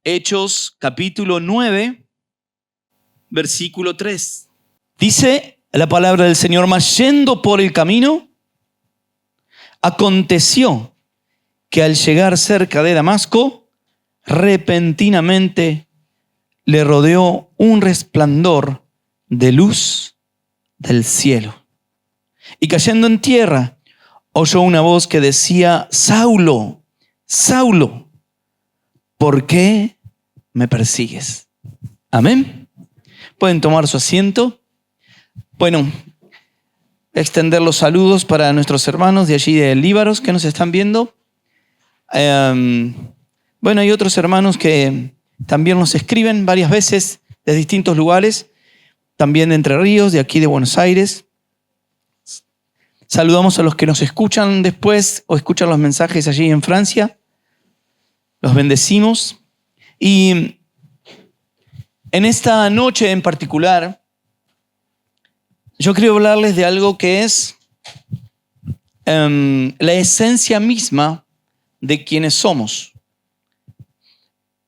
Hechos capítulo 9, versículo 3. Dice la palabra del Señor: mas yendo por el camino, aconteció que al llegar cerca de Damasco, repentinamente le rodeó un resplandor de luz del cielo. Y cayendo en tierra, oyó una voz que decía: Saulo, Saulo, ¿por qué me persigues? Amén. Pueden tomar su asiento. Bueno, extender los saludos para nuestros hermanos de allí de Líbaros que nos están viendo. Bueno, hay otros hermanos que también nos escriben varias veces de distintos lugares, también de Entre Ríos, de aquí de Buenos Aires. Saludamos a los que nos escuchan después o escuchan los mensajes allí en Francia. Los bendecimos. Y en esta noche en particular, yo quiero hablarles de algo que es la esencia misma de quienes somos.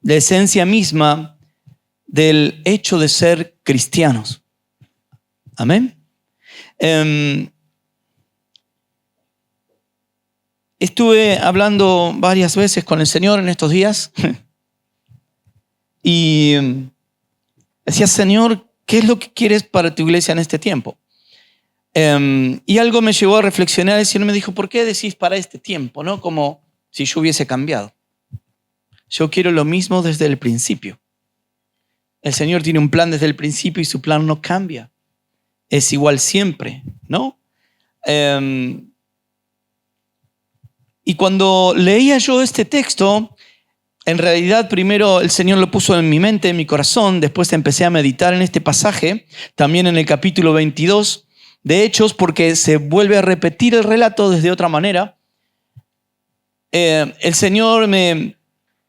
La esencia misma del hecho de ser cristianos. Amén. Estuve hablando varias veces con el Señor en estos días y decía: Señor, ¿qué es lo que quieres para tu iglesia en este tiempo? Y algo me llevó a reflexionar. El Señor me dijo: ¿por qué decís para este tiempo? ¿No? Como si yo hubiese cambiado. Yo quiero lo mismo desde el principio. El Señor tiene un plan desde el principio y su plan no cambia. Es igual siempre, ¿no? Y cuando leía yo este texto, en realidad primero el Señor lo puso en mi mente, en mi corazón. Después empecé a meditar en este pasaje, también en el capítulo 22 de Hechos, porque se vuelve a repetir el relato desde otra manera. El Señor me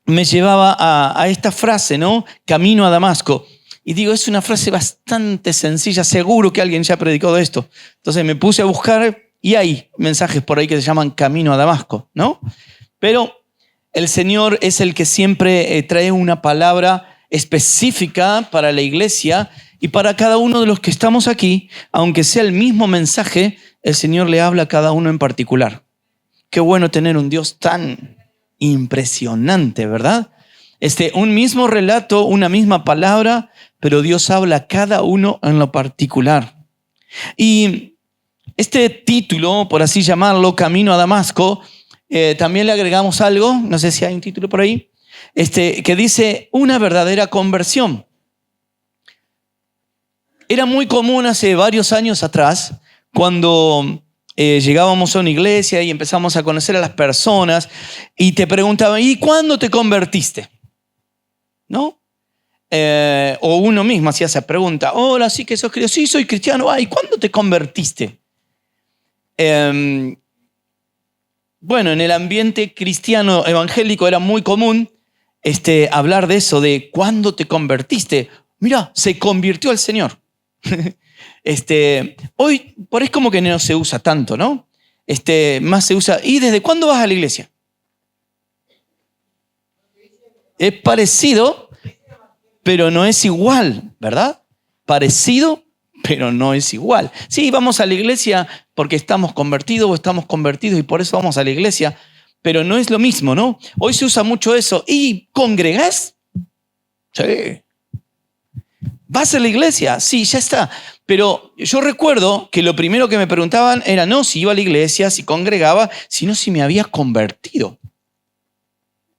llevaba a esta frase, ¿no? Camino a Damasco. Y digo, es una frase bastante sencilla, seguro que alguien ya predicó de esto. Entonces me puse a buscar y hay mensajes por ahí que se llaman Camino a Damasco, ¿no? Pero el Señor es el que siempre trae una palabra específica para la iglesia y para cada uno de los que estamos aquí. Aunque sea el mismo mensaje, el Señor le habla a cada uno en particular. Qué bueno tener un Dios tan impresionante, ¿verdad? Un mismo relato, una misma palabra, pero Dios habla a cada uno en lo particular. Y este título, por así llamarlo, Camino a Damasco, también le agregamos algo, no sé si hay un título por ahí, que dice una verdadera conversión. Era muy común hace varios años atrás, cuando llegábamos a una iglesia y empezamos a conocer a las personas y te preguntaban: ¿y cuándo te convertiste? ¿No? O uno mismo hacía esa pregunta: hola, sí que sos cristiano. Sí, soy cristiano. ¿Y cuándo te convertiste? Bueno, en el ambiente cristiano evangélico era muy común hablar de eso, de cuándo te convertiste. Mira, se convirtió al Señor. Hoy por ahí es como que no se usa tanto, ¿no? Más se usa: ¿y desde cuándo vas a la iglesia? Es parecido, pero no es igual, ¿verdad? Parecido, pero no es igual. Sí, vamos a la iglesia porque estamos convertidos o estamos convertidos y por eso vamos a la iglesia, pero no es lo mismo, ¿no? Hoy se usa mucho eso. ¿Y congregás? Sí. ¿Vas a la iglesia? Sí, ya está. Pero yo recuerdo que lo primero que me preguntaban era no si iba a la iglesia, si congregaba, sino si me había convertido,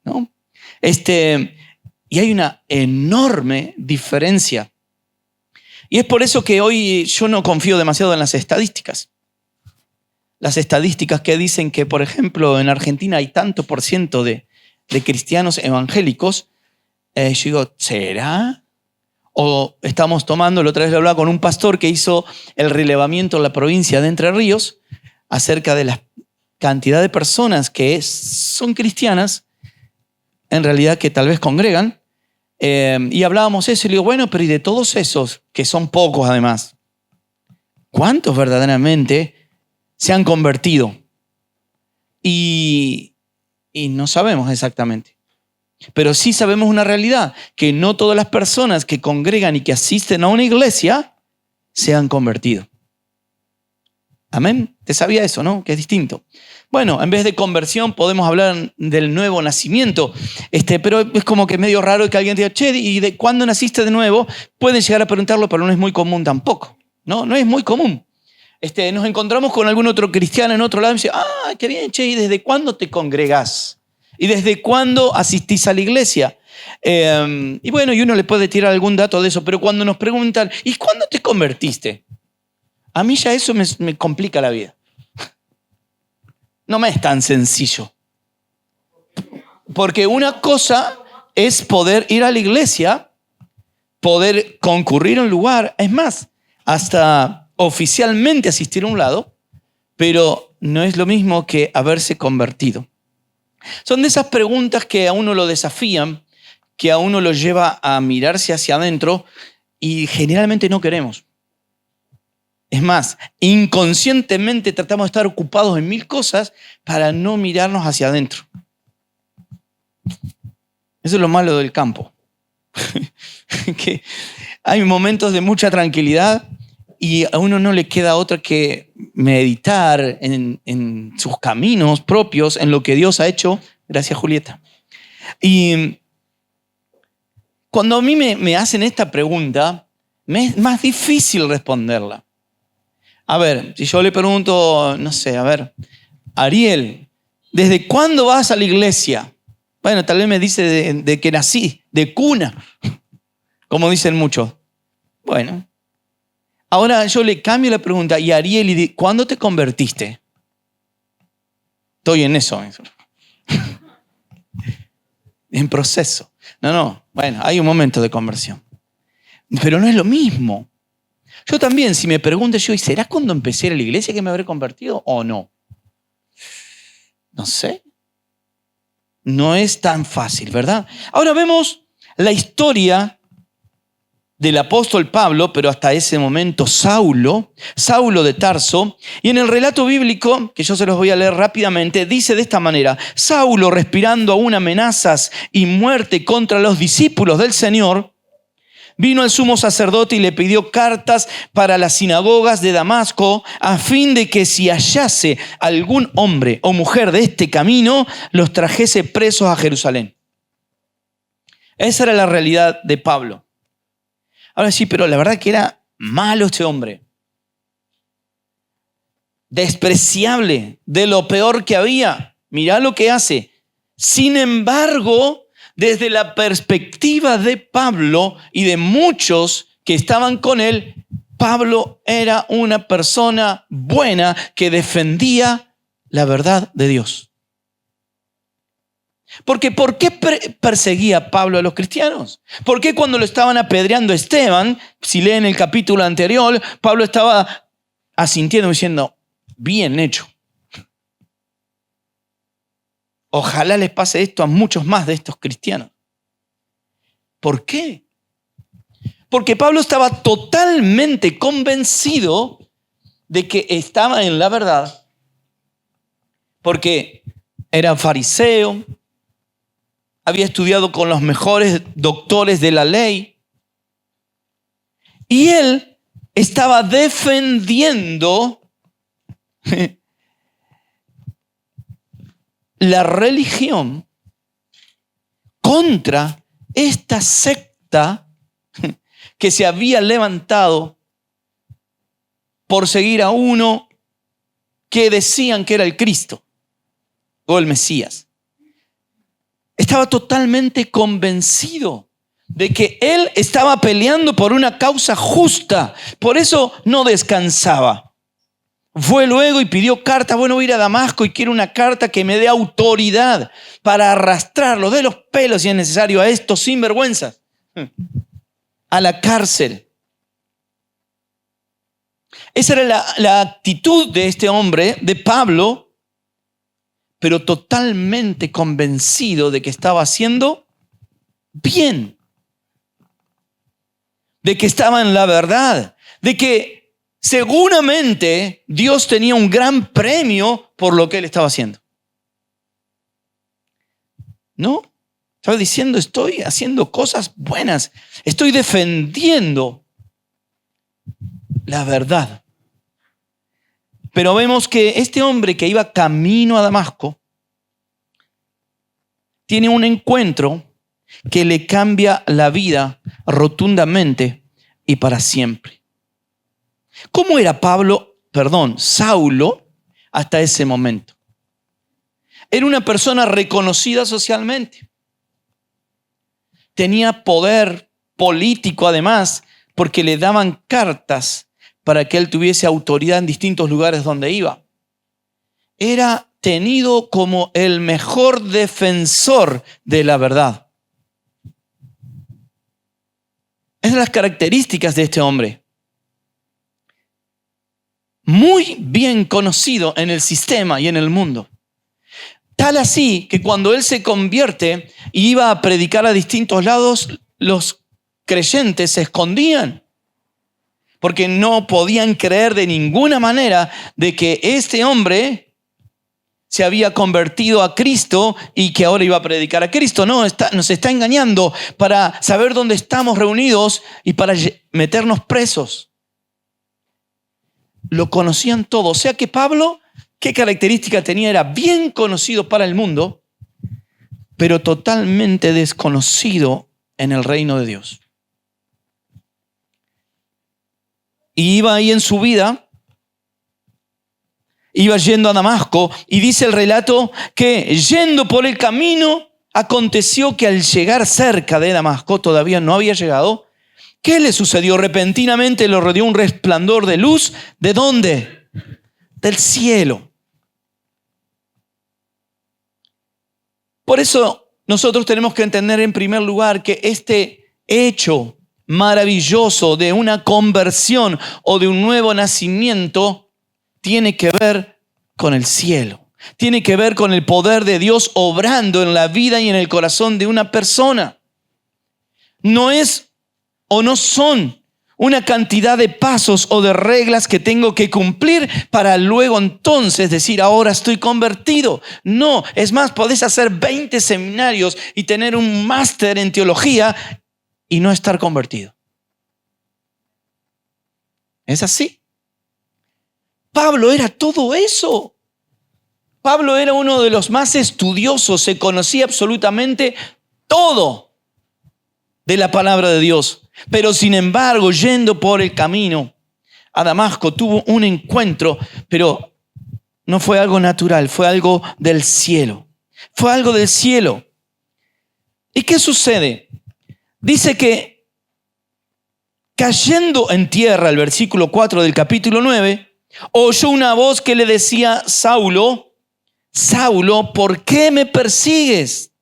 ¿no? Y hay una enorme diferencia. Y es por eso que hoy yo no confío demasiado en las estadísticas. Las estadísticas que dicen que, por ejemplo, en Argentina hay tanto por ciento de cristianos evangélicos. Yo digo, ¿será? O estamos tomando, la otra vez le hablaba con un pastor que hizo el relevamiento en la provincia de Entre Ríos acerca de la cantidad de personas que son cristianas, en realidad que tal vez congregan. Y hablábamos eso y le digo, bueno, pero ¿y de todos esos, que son pocos además, cuántos verdaderamente se han convertido? Y no sabemos exactamente. Pero sí sabemos una realidad, que no todas las personas que congregan y que asisten a una iglesia se han convertido. Amén. ¿Te sabía eso, no? Que es distinto. Bueno, en vez de conversión podemos hablar del nuevo nacimiento, pero es como que medio raro que alguien diga, che, ¿y de cuándo naciste de nuevo? Pueden llegar a preguntarlo, pero no es muy común tampoco. No es muy común. Nos encontramos con algún otro cristiano en otro lado y dice, qué bien, che, ¿y desde cuándo te congregás? ¿Y desde cuándo asistís a la iglesia? Y bueno, y uno le puede tirar algún dato de eso, pero cuando nos preguntan, ¿y cuándo te convertiste? A mí ya eso me complica la vida. No me es tan sencillo. Porque una cosa es poder ir a la iglesia, poder concurrir a un lugar, es más, hasta oficialmente asistir a un lado, pero no es lo mismo que haberse convertido. Son de esas preguntas que a uno lo desafían, que a uno lo lleva a mirarse hacia adentro y generalmente no queremos. Es más, inconscientemente tratamos de estar ocupados en mil cosas para no mirarnos hacia adentro. Eso es lo malo del campo. Que hay momentos de mucha tranquilidad y a uno no le queda otra que meditar en sus caminos propios, en lo que Dios ha hecho. Gracias, Julieta. Y cuando a mí me hacen esta pregunta, me es más difícil responderla. A ver, si yo le pregunto, no sé, Ariel, ¿desde cuándo vas a la iglesia? Bueno, tal vez me dice de que nací, de cuna, como dicen muchos. Bueno, ahora yo le cambio la pregunta, y Ariel, ¿cuándo te convertiste? Estoy en eso. En proceso. Bueno, hay un momento de conversión. Pero no es lo mismo. Yo también, si me pregunto ¿y será cuando empecé a ir a la iglesia que me habré convertido o no? No sé. No es tan fácil, ¿verdad? Ahora vemos la historia del apóstol Pablo, pero hasta ese momento Saulo de Tarso, y en el relato bíblico, que yo se los voy a leer rápidamente, dice de esta manera: Saulo, respirando aún amenazas y muerte contra los discípulos del Señor, vino al sumo sacerdote y le pidió cartas para las sinagogas de Damasco, a fin de que si hallase algún hombre o mujer de este camino, los trajese presos a Jerusalén. Esa era la realidad de Pablo. Ahora sí, pero la verdad que era malo este hombre. Despreciable, de lo peor que había. Mirá lo que hace. Sin embargo, desde la perspectiva de Pablo y de muchos que estaban con él, Pablo era una persona buena que defendía la verdad de Dios. Porque ¿por qué perseguía Pablo a los cristianos? ¿Por qué cuando lo estaban apedreando a Esteban, si leen el capítulo anterior, Pablo estaba asintiendo diciendo, bien hecho? Ojalá les pase esto a muchos más de estos cristianos. ¿Por qué? Porque Pablo estaba totalmente convencido de que estaba en la verdad, porque era fariseo, había estudiado con los mejores doctores de la ley, y él estaba defendiendo la religión contra esta secta que se había levantado por seguir a uno que decían que era el Cristo o el Mesías. Estaba totalmente convencido de que él estaba peleando por una causa justa, por eso no descansaba. Fue luego y pidió carta. Bueno, voy a ir a Damasco y quiero una carta que me dé autoridad para arrastrarlos de los pelos, si es necesario, a estos sinvergüenzas a la cárcel. Esa era la actitud de este hombre, de Pablo, pero totalmente convencido de que estaba haciendo bien, de que estaba en la verdad, de que seguramente Dios tenía un gran premio por lo que él estaba haciendo. ¿No? Estaba diciendo, estoy haciendo cosas buenas. Estoy defendiendo la verdad. Pero vemos que este hombre que iba camino a Damasco tiene un encuentro que le cambia la vida rotundamente y para siempre. ¿Cómo era Saulo hasta ese momento? Era una persona reconocida socialmente. Tenía poder político además, porque le daban cartas para que él tuviese autoridad en distintos lugares donde iba. Era tenido como el mejor defensor de la verdad. Esas son las características de este hombre. Muy bien conocido en el sistema y en el mundo. Tal así que cuando él se convierte y iba a predicar a distintos lados, los creyentes se escondían. Porque no podían creer de ninguna manera de que este hombre se había convertido a Cristo y que ahora iba a predicar a Cristo. No, nos está engañando para saber dónde estamos reunidos y para meternos presos. Lo conocían todos. O sea que Pablo, ¿qué característica tenía? Era bien conocido para el mundo, pero totalmente desconocido en el reino de Dios. Y iba ahí en su vida, iba yendo a Damasco, y dice el relato que yendo por el camino, aconteció que al llegar cerca de Damasco, todavía no había llegado, ¿qué le sucedió? Repentinamente lo rodeó un resplandor de luz. ¿De dónde? Del cielo. Por eso nosotros tenemos que entender en primer lugar que este hecho maravilloso de una conversión o de un nuevo nacimiento tiene que ver con el cielo. Tiene que ver con el poder de Dios obrando en la vida y en el corazón de una persona. No es o no son una cantidad de pasos o de reglas que tengo que cumplir para luego entonces decir, ahora estoy convertido. No, es más, podés hacer 20 seminarios y tener un máster en teología y no estar convertido. ¿Es así? Pablo era todo eso. Pablo era uno de los más estudiosos, se conocía absolutamente todo de la palabra de Dios. Pero sin embargo, yendo por el camino a Damasco, tuvo un encuentro, pero no fue algo natural, fue algo del cielo. Fue algo del cielo. ¿Y qué sucede? Dice que cayendo en tierra, el versículo 4 del capítulo 9, oyó una voz que le decía, Saulo, Saulo, ¿por qué me persigues?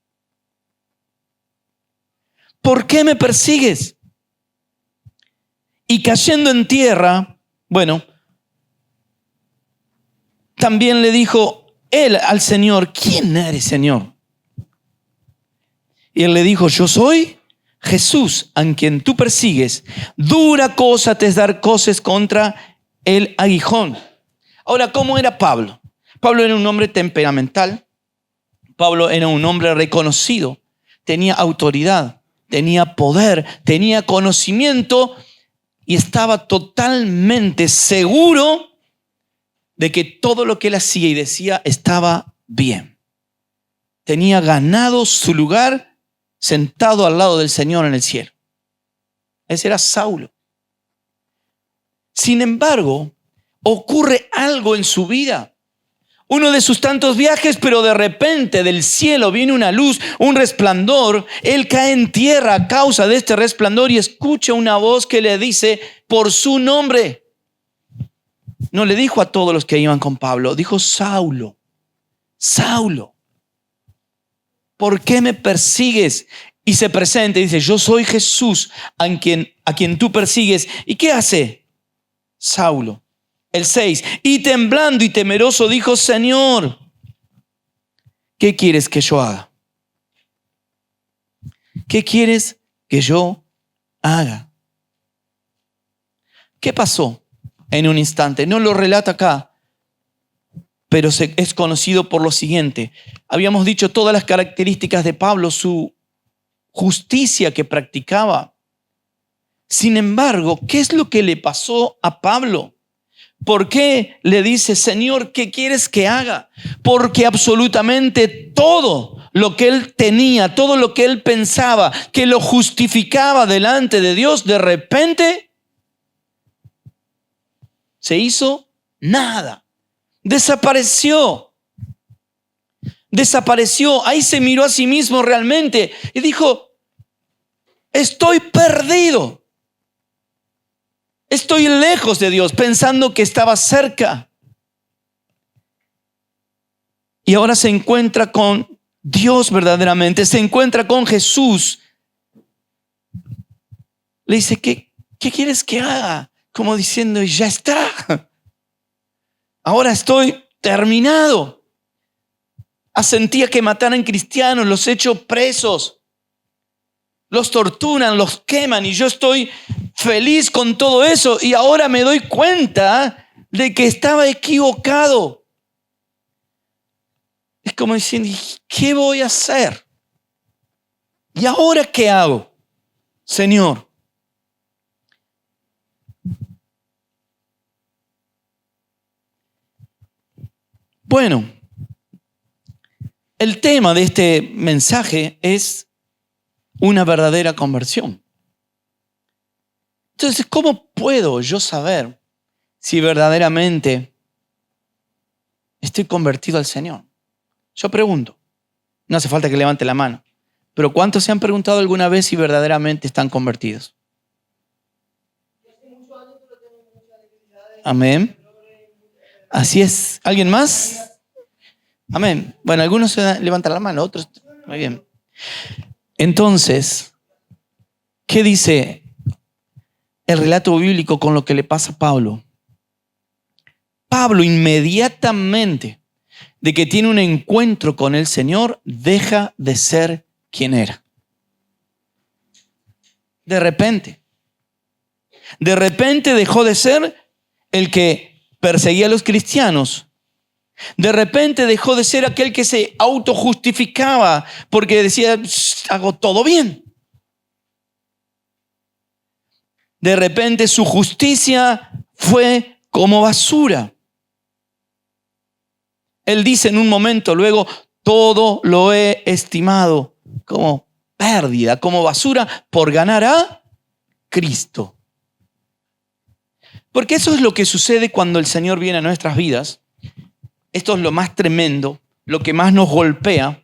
¿Por qué me persigues? Y cayendo en tierra, bueno, también le dijo él al Señor, ¿quién eres, Señor? Y él le dijo, yo soy Jesús, a quien tú persigues. Dura cosa te es dar coces contra el aguijón. Ahora, ¿cómo era Pablo? Pablo era un hombre temperamental. Pablo era un hombre reconocido. Tenía autoridad, tenía poder, tenía conocimiento y estaba totalmente seguro de que todo lo que él hacía y decía estaba bien. Tenía ganado su lugar sentado al lado del Señor en el cielo. Ese era Saulo. Sin embargo, ocurre algo en su vida. Uno de sus tantos viajes, pero de repente del cielo viene una luz, un resplandor. Él cae en tierra a causa de este resplandor y escucha una voz que le dice por su nombre. No le dijo a todos los que iban con Pablo, dijo Saulo, Saulo, ¿por qué me persigues? Y se presenta y dice, yo soy Jesús a quien tú persigues. ¿Y qué hace Saulo? El 6, y temblando y temeroso dijo, Señor, ¿qué quieres que yo haga? ¿Qué quieres que yo haga? ¿Qué pasó en un instante? No lo relata acá, pero es conocido por lo siguiente. Habíamos dicho todas las características de Pablo, su justicia que practicaba. Sin embargo, ¿qué es lo que le pasó a Pablo? ¿Por qué le dice, Señor, qué quieres que haga? Porque absolutamente todo lo que él tenía, todo lo que él pensaba, que lo justificaba delante de Dios, de repente se hizo nada. Desapareció. Ahí se miró a sí mismo realmente y dijo, estoy perdido. Estoy lejos de Dios, pensando que estaba cerca. Y ahora se encuentra con Dios verdaderamente, se encuentra con Jesús. Le dice, ¿qué quieres que haga? Como diciendo, ya está. Ahora estoy terminado. Sentía que mataran cristianos, los echo presos. Los torturan, los queman y yo estoy feliz con todo eso y ahora me doy cuenta de que estaba equivocado. Es como diciendo, ¿qué voy a hacer? ¿Y ahora qué hago, Señor? Bueno, el tema de este mensaje es una verdadera conversión. Entonces, ¿cómo puedo yo saber si verdaderamente estoy convertido al Señor? Yo pregunto, no hace falta que levante la mano, pero ¿cuántos se han preguntado alguna vez si verdaderamente están convertidos? Amén. Así es. ¿Alguien más? Amén. Bueno, algunos se levantan la mano, otros. Muy bien. Entonces, ¿qué dice el relato bíblico con lo que le pasa a Pablo? Pablo inmediatamente de que tiene un encuentro con el Señor, deja de ser quien era. De repente dejó de ser el que perseguía a los cristianos. De repente dejó de ser aquel que se autojustificaba porque decía, hago todo bien. De repente su justicia fue como basura. Él dice en un momento luego, todo lo he estimado como pérdida, como basura por ganar a Cristo. Porque eso es lo que sucede cuando el Señor viene a nuestras vidas. Esto es lo más tremendo, lo que más nos golpea,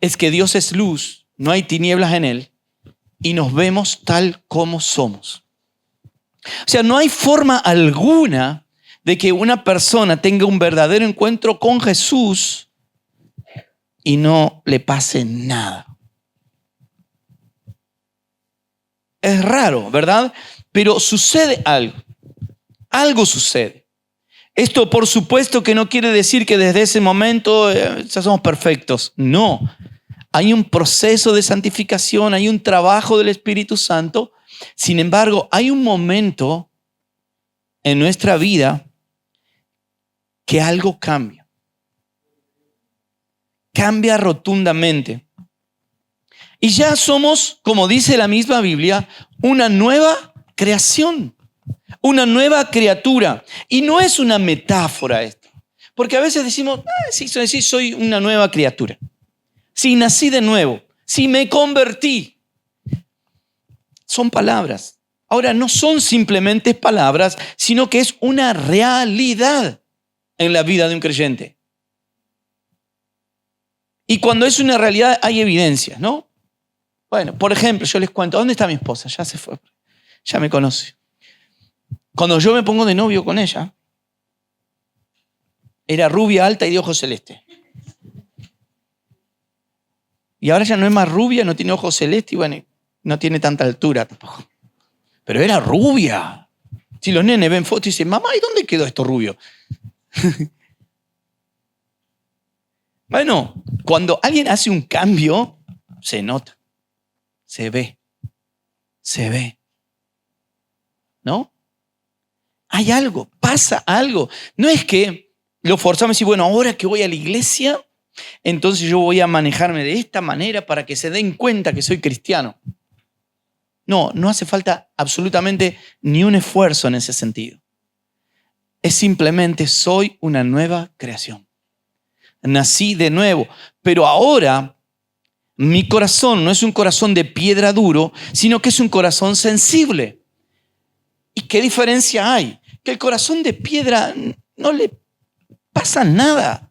es que Dios es luz, no hay tinieblas en Él, y nos vemos tal como somos. O sea, no hay forma alguna de que una persona tenga un verdadero encuentro con Jesús y no le pase nada. Es raro, ¿verdad? Pero sucede algo. Algo sucede. Esto, por supuesto, que no quiere decir que desde ese momento ya somos perfectos. No. Hay un proceso de santificación, hay un trabajo del Espíritu Santo. Sin embargo, hay un momento en nuestra vida que algo cambia. Cambia rotundamente. Y ya somos, como dice la misma Biblia, una nueva creación, una nueva criatura. Y no es una metáfora esto. Porque a veces decimos, sí, soy una nueva criatura. Sí, nací de nuevo. Sí, me convertí. Son palabras. Ahora, no son simplemente palabras, sino que es una realidad en la vida de un creyente. Y cuando es una realidad hay evidencias, ¿no? Bueno, por ejemplo, yo les cuento, ¿dónde está mi esposa? Ya se fue, ya me conoce. Cuando yo me pongo de novio con ella, era rubia, alta y de ojos celeste. Y ahora ya no es más rubia, no tiene ojos celeste y bueno, no tiene tanta altura tampoco. Pero era rubia. Si los nenes ven fotos y dicen, mamá, ¿y dónde quedó esto rubio? Bueno, cuando alguien hace un cambio, se nota, se ve. ¿No? Hay algo, pasa algo. No es que lo forzamos y decir, bueno, ahora que voy a la iglesia, entonces yo voy a manejarme de esta manera para que se den cuenta que soy cristiano. No, no hace falta absolutamente ni un esfuerzo en ese sentido. Es simplemente soy una nueva creación. Nací de nuevo, pero ahora mi corazón no es un corazón de piedra duro, sino que es un corazón sensible. ¿Y qué diferencia hay? Que el corazón de piedra no le pasa nada.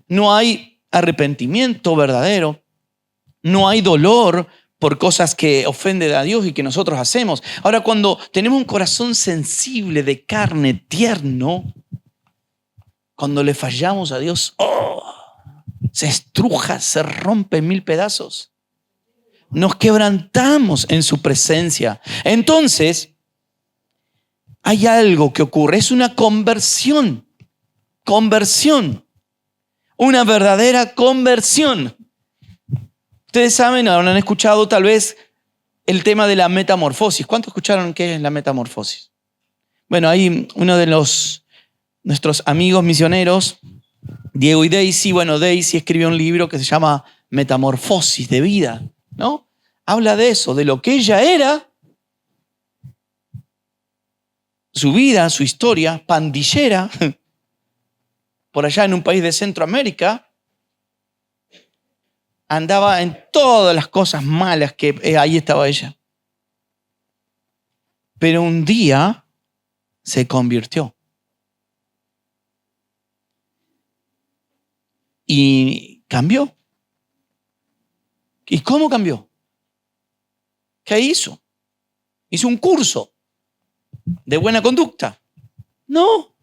No hay arrepentimiento verdadero, no hay dolor por cosas que ofenden a Dios y que nosotros hacemos. Ahora, cuando tenemos un corazón sensible, de carne, tierno, cuando le fallamos a Dios, se estruja, se rompe en mil pedazos. Nos quebrantamos en su presencia. Entonces, hay algo que ocurre, es una conversión. Conversión. Una verdadera conversión. Ustedes saben, habrán escuchado tal vez el tema de la metamorfosis. ¿Cuántos escucharon qué es la metamorfosis? Bueno, ahí uno de nuestros amigos misioneros, Diego y Daisy, Daisy escribió un libro que se llama Metamorfosis de vida, ¿no? Habla de eso, de lo que ella era, su vida, su historia, pandillera, por allá en un país de Centroamérica, andaba en todas las cosas malas que ahí estaba ella. Pero un día se convirtió. Y cambió. ¿Y cómo cambió? ¿Qué hizo? ¿Hizo un curso de buena conducta? No.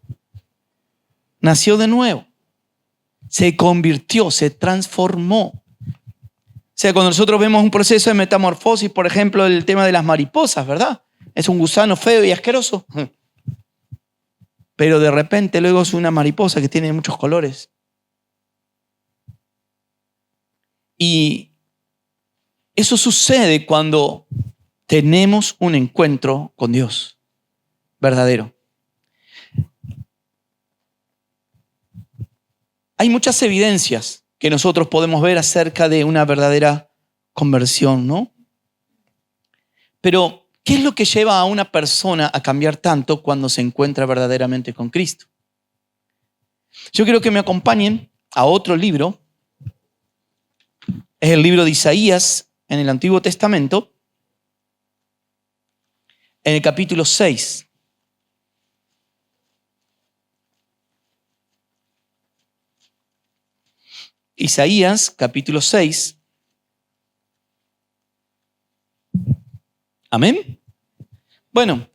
Nació de nuevo. Se convirtió, se transformó. O sea, cuando nosotros vemos un proceso de metamorfosis, por ejemplo, el tema de las mariposas, ¿verdad? Es un gusano feo y asqueroso. Pero de repente luego es una mariposa que tiene muchos colores. Y eso sucede cuando tenemos un encuentro con Dios verdadero. Hay muchas evidencias que nosotros podemos ver acerca de una verdadera conversión, ¿no? Pero, ¿qué es lo que lleva a una persona a cambiar tanto cuando se encuentra verdaderamente con Cristo? Yo quiero que me acompañen a otro libro. Es el libro de Isaías en el Antiguo Testamento, en el capítulo 6. Isaías, capítulo 6. ¿Amén? Bueno,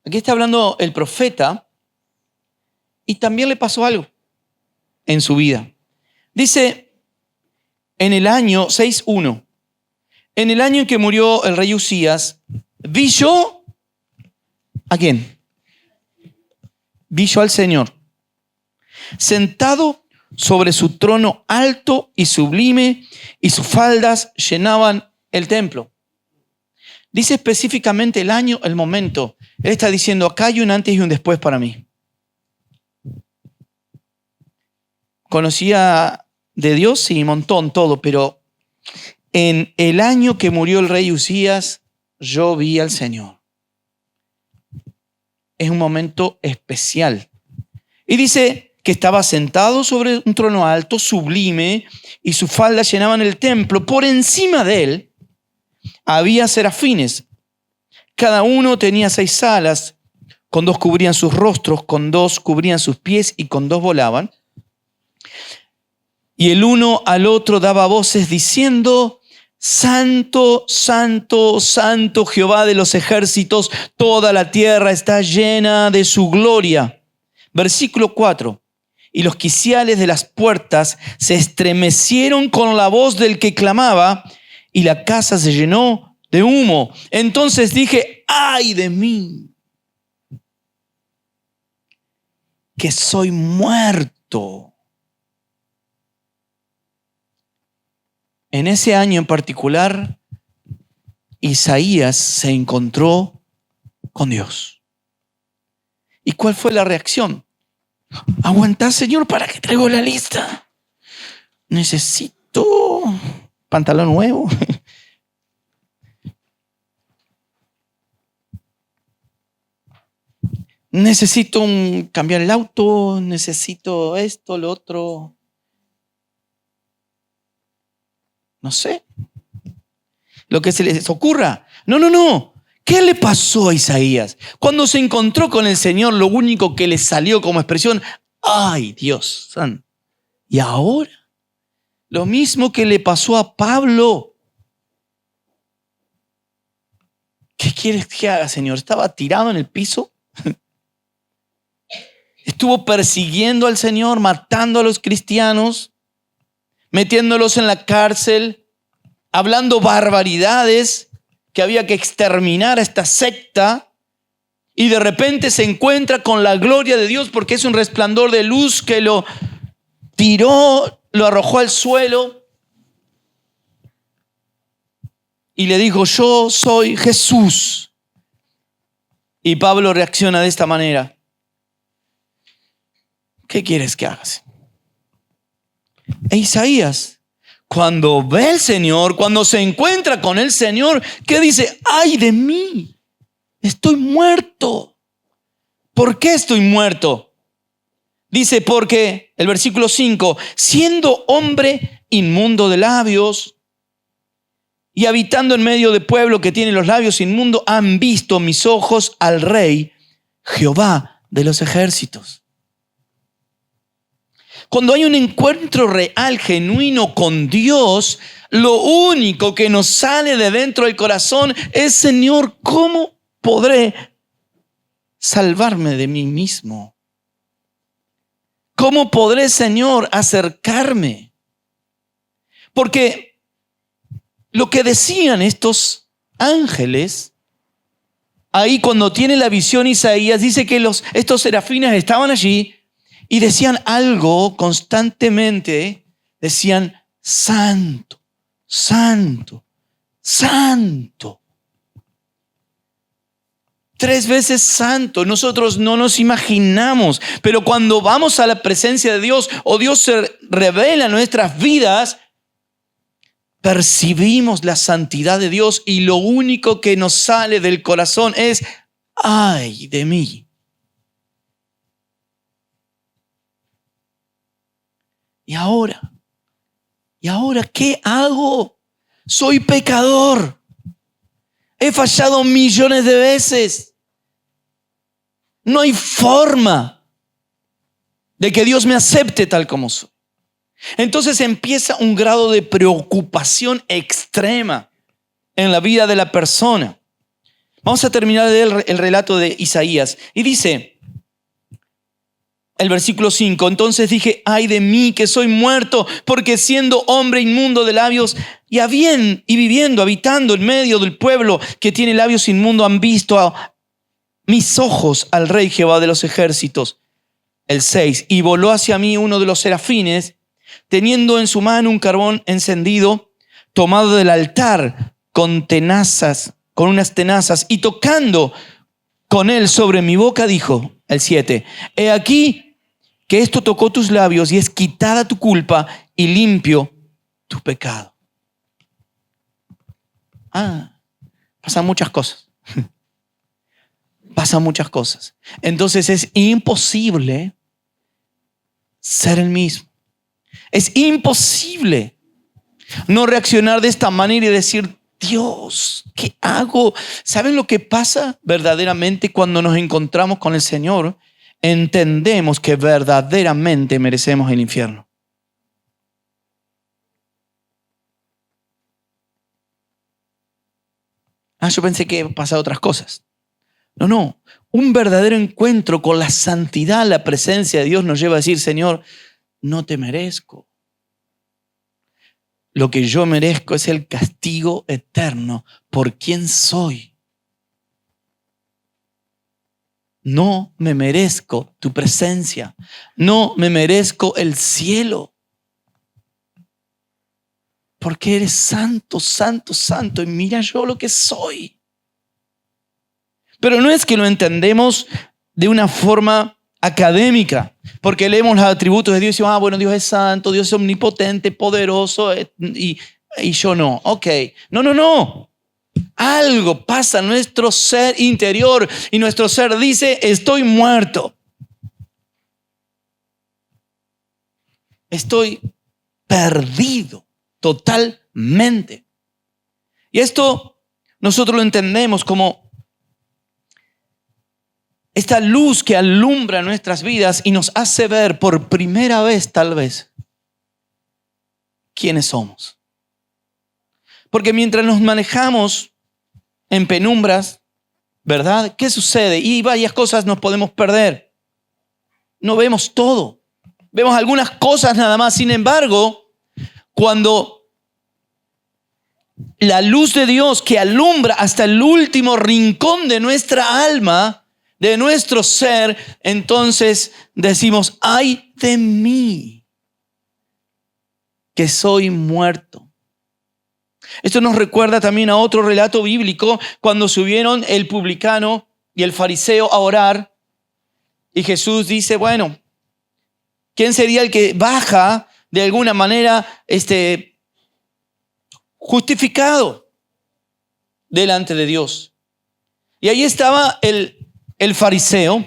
aquí está hablando el profeta y también le pasó algo en su vida. Dice, en el año 6:1, en el año en que murió el rey Usías, vi yo, ¿a quién? Vi yo al Señor, sentado sobre su trono alto y sublime, y sus faldas llenaban el templo. Dice específicamente el año, el momento. Él está diciendo, acá hay un antes y un después para mí. Conocía de Dios, sí, un montón, todo, pero en el año que murió el rey Usías, yo vi al Señor. Es un momento especial. Y dice que estaba sentado sobre un trono alto, sublime, y sus faldas llenaban el templo. Por encima de él había serafines. Cada uno tenía 6 alas, con 2 cubrían sus rostros, con 2 cubrían sus pies y con 2 volaban. Y el uno al otro daba voces diciendo, Santo, Santo, Santo Jehová de los ejércitos, toda la tierra está llena de su gloria. Versículo 4. Y los quiciales de las puertas se estremecieron con la voz del que clamaba, y la casa se llenó de humo. Entonces dije, ¡ay de mí! Que soy muerto. En ese año en particular, Isaías se encontró con Dios. ¿Y cuál fue la reacción? Aguantá, Señor, ¿para qué traigo la lista? Necesito pantalón nuevo. Necesito cambiar el auto, necesito esto, lo otro. No sé. Lo que se les ocurra. No. ¿Qué le pasó a Isaías? Cuando se encontró con el Señor, lo único que le salió como expresión, ¡ay, Dios santo! Y ahora, lo mismo que le pasó a Pablo. ¿Qué quieres que haga, Señor? ¿Estaba tirado en el piso? Estuvo persiguiendo al Señor, matando a los cristianos, metiéndolos en la cárcel, hablando barbaridades, que había que exterminar a esta secta, y de repente se encuentra con la gloria de Dios porque es un resplandor de luz que lo tiró, lo arrojó al suelo y le dijo: yo soy Jesús. Y Pablo reacciona de esta manera: ¿qué quieres que hagas? E Isaías, cuando ve al Señor, cuando se encuentra con el Señor, ¿qué dice? ¡Ay de mí! Estoy muerto. ¿Por qué estoy muerto? Dice, porque, el versículo 5, siendo hombre inmundo de labios y habitando en medio de pueblo que tiene los labios inmundos, han visto mis ojos al Rey, Jehová de los ejércitos. Cuando hay un encuentro real, genuino con Dios, lo único que nos sale de dentro del corazón es: Señor, ¿cómo podré salvarme de mí mismo? ¿Cómo podré, Señor, acercarme? Porque lo que decían estos ángeles, ahí cuando tiene la visión Isaías, dice que estos serafines estaban allí y decían algo constantemente. Decían: santo, santo, santo. 3 veces santo. Nosotros no nos imaginamos, pero cuando vamos a la presencia de Dios o Dios se revela en nuestras vidas, percibimos la santidad de Dios y lo único que nos sale del corazón es: ¡ay de mí! ¿Y ahora qué hago? Soy pecador. He fallado millones de veces. No hay forma de que Dios me acepte tal como soy. Entonces empieza un grado de preocupación extrema en la vida de la persona. Vamos a terminar de leer el relato de Isaías. Y dice el versículo 5: entonces dije: ay de mí, que soy muerto, porque siendo hombre inmundo de labios y viviendo, habitando en medio del pueblo que tiene labios inmundos, han visto a mis ojos al Rey Jehová de los ejércitos. El 6: y voló hacia mí uno de los serafines, teniendo en su mano un carbón encendido, tomado del altar con unas tenazas, y tocando con él sobre mi boca, dijo, el 7, he aquí que esto tocó tus labios y es quitada tu culpa y limpio tu pecado. Pasan muchas cosas. Pasan muchas cosas. Entonces es imposible ser el mismo. Es imposible no reaccionar de esta manera y decir: Dios, ¿qué hago? ¿Saben lo que pasa verdaderamente cuando nos encontramos con el Señor? Entendemos que verdaderamente merecemos el infierno. Yo pensé que pasaban otras cosas. No. Un verdadero encuentro con la santidad, la presencia de Dios nos lleva a decir: Señor, no te merezco. Lo que yo merezco es el castigo eterno por quien soy. No me merezco tu presencia. No me merezco el cielo. Porque eres santo, santo, santo. Y mira yo lo que soy. Pero no es que lo entendemos de una forma académica, porque leemos los atributos de Dios y decimos, bueno, Dios es santo, Dios es omnipotente, poderoso, y yo no. Ok, no. Algo pasa en nuestro ser interior y nuestro ser dice, estoy muerto. Estoy perdido totalmente. Y esto nosotros lo entendemos como esta luz que alumbra nuestras vidas y nos hace ver por primera vez, tal vez, quiénes somos. Porque mientras nos manejamos en penumbras, ¿verdad? ¿Qué sucede? Y varias cosas nos podemos perder. No vemos todo. Vemos algunas cosas nada más. Sin embargo, cuando la luz de Dios que alumbra hasta el último rincón de nuestra alma, de nuestro ser, entonces decimos, ay de mí, que soy muerto. Esto nos recuerda también a otro relato bíblico, cuando subieron el publicano y el fariseo a orar, y Jesús dice, bueno, ¿quién sería el que baja de alguna manera justificado delante de Dios? Y ahí estaba el fariseo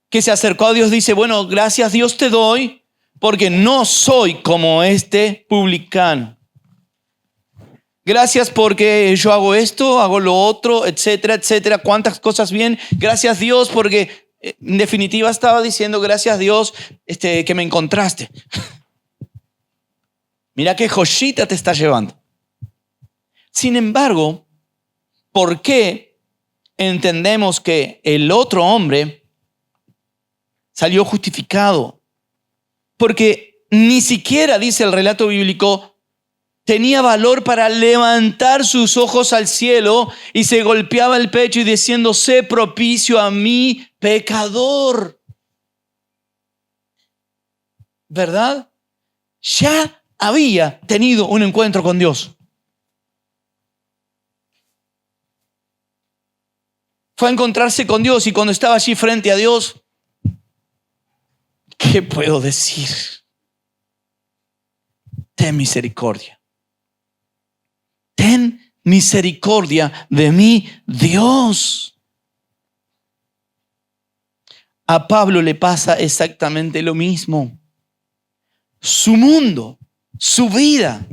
que se acercó a Dios, dice, bueno, gracias Dios te doy porque no soy como este publicano. Gracias porque yo hago esto, hago lo otro, etcétera, etcétera. Cuántas cosas bien. Gracias Dios porque en definitiva estaba diciendo gracias Dios que me encontraste. Mira qué joyita te está llevando. Sin embargo, ¿por qué entendemos que el otro hombre salió justificado? Porque ni siquiera, dice el relato bíblico, tenía valor para levantar sus ojos al cielo y se golpeaba el pecho y diciendo, sé propicio a mí, pecador. ¿Verdad? Ya había tenido un encuentro con Dios. Fue a encontrarse con Dios y cuando estaba allí frente a Dios, ¿qué puedo decir? Ten misericordia. Ten misericordia de mí, Dios. A Pablo le pasa exactamente lo mismo. Su mundo, su vida,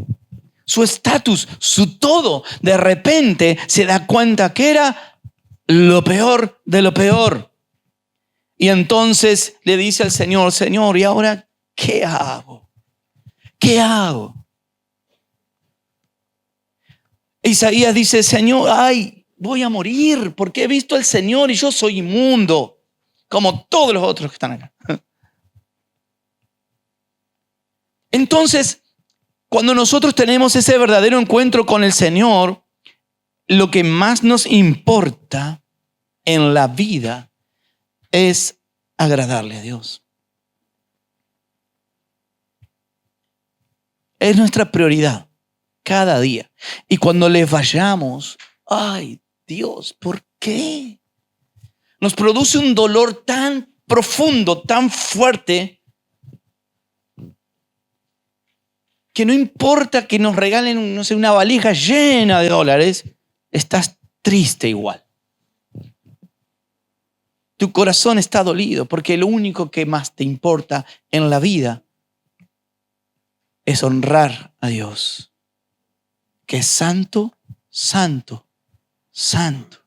su estatus, su todo, de repente se da cuenta que era lo peor de lo peor. Y entonces le dice al Señor, Señor, ¿y ahora qué hago? ¿Qué hago? Isaías dice, Señor, ay, voy a morir porque he visto al Señor y yo soy inmundo, como todos los otros que están acá. Entonces, cuando nosotros tenemos ese verdadero encuentro con el Señor, lo que más nos importa en la vida es agradarle a Dios. Es nuestra prioridad cada día. Y cuando le fallamos, ay Dios, ¿por qué? Nos produce un dolor tan profundo, tan fuerte, que no importa que nos regalen, no sé, una valija llena de dólares, estás triste igual. Tu corazón está dolido porque lo único que más te importa en la vida es honrar a Dios, que es santo, santo, santo.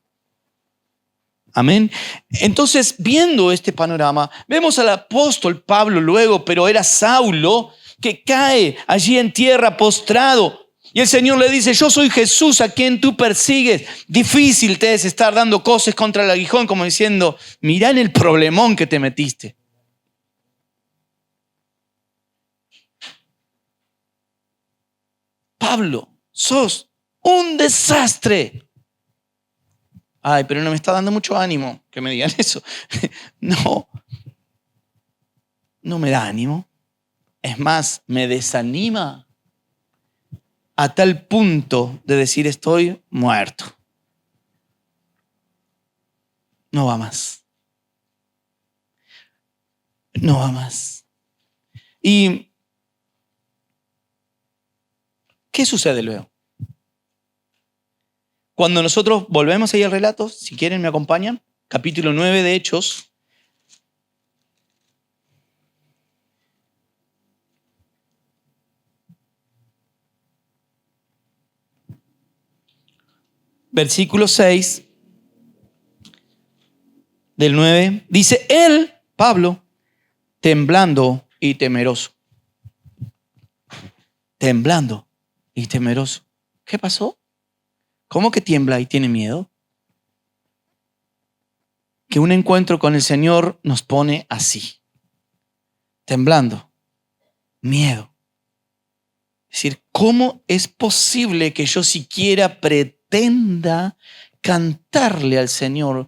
Amén. Entonces, viendo este panorama, vemos al apóstol Pablo luego, pero era Saulo, que cae allí en tierra postrado. Y el Señor le dice, yo soy Jesús a quien tú persigues. Difícil te es estar dando coces contra el aguijón, como diciendo, mirá en el problemón que te metiste. Pablo, sos un desastre. Ay, pero no me está dando mucho ánimo que me digan eso. No me da ánimo. Es más, me desanima a tal punto de decir estoy muerto. No va más. no va más. ¿Y qué sucede luego? Cuando nosotros volvemos ahí al relato, si quieren me acompañan, capítulo 9 de Hechos. Versículo 6 del 9, dice, él, Pablo, temblando y temeroso. Temblando y temeroso. ¿Qué pasó? ¿Cómo que tiembla y tiene miedo? Que un encuentro con el Señor nos pone así. Temblando. Miedo. Es decir, ¿cómo es posible que yo siquiera pretenda cantarle al Señor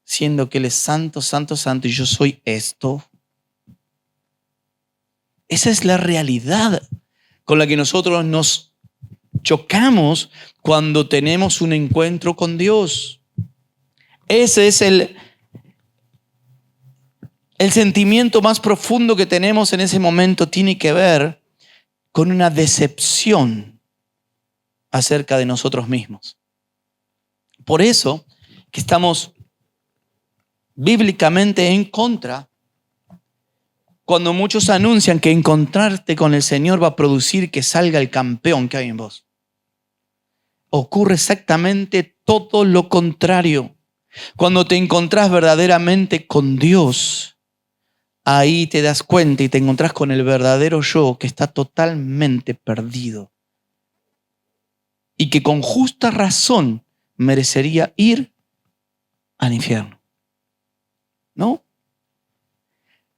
siendo que Él es santo, santo, santo y yo soy esto? Esa es la realidad con la que nosotros nos chocamos cuando tenemos un encuentro con Dios. Ese es el sentimiento más profundo que tenemos en ese momento. Tiene que ver con una decepción acerca de nosotros mismos. Por eso que estamos bíblicamente en contra cuando muchos anuncian que encontrarte con el Señor va a producir que salga el campeón que hay en vos. Ocurre exactamente todo lo contrario. Cuando te encontrás verdaderamente con Dios, ahí te das cuenta y te encontrás con el verdadero yo que está totalmente perdido y que con justa razón merecería ir al infierno. ¿No?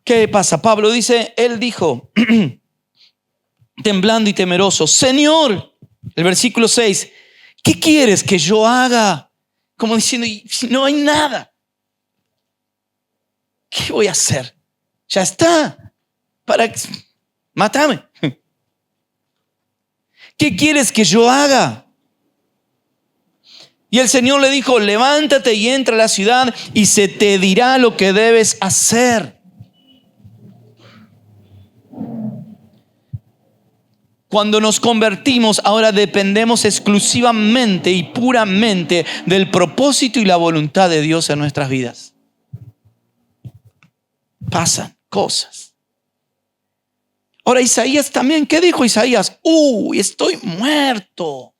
¿Qué pasa? Pablo dice, él dijo, temblando y temeroso, Señor, el versículo 6, ¿qué quieres que yo haga? Como diciendo, si no hay nada, ¿qué voy a hacer? Ya está, mátame. ¿Qué quieres que yo haga? Y el Señor le dijo, levántate y entra a la ciudad y se te dirá lo que debes hacer. Cuando nos convertimos, ahora dependemos exclusivamente y puramente del propósito y la voluntad de Dios en nuestras vidas. Pasan cosas. Ahora Isaías también, ¿qué dijo Isaías? Estoy muerto.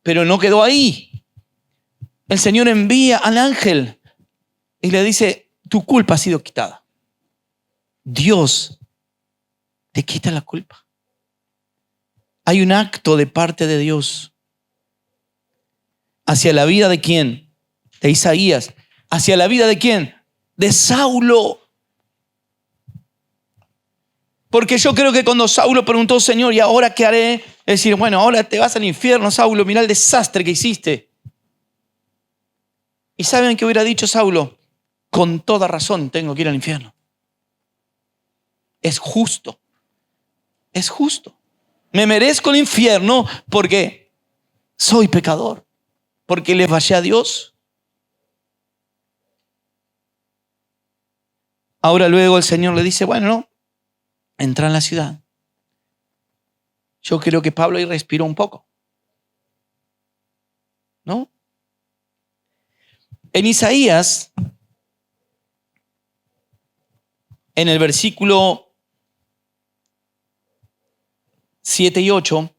Pero no quedó ahí. El Señor envía al ángel y le dice, tu culpa ha sido quitada. Dios te quita la culpa. Hay un acto de parte de Dios hacia la vida de ¿quién? De Isaías. ¿Hacia la vida de quién? De Saulo. Porque yo creo que cuando Saulo preguntó, Señor, ¿y ahora qué haré? Es decir, bueno, ahora te vas al infierno, Saulo, mira el desastre que hiciste. ¿Y saben qué hubiera dicho Saulo? Con toda razón tengo que ir al infierno. Es justo. Es justo. Me merezco el infierno porque soy pecador. Porque le fallé a Dios. Ahora luego el Señor le dice, bueno, no, entra en la ciudad. Yo creo que Pablo ahí respiró un poco. ¿No? En Isaías, en el versículo 7 y 8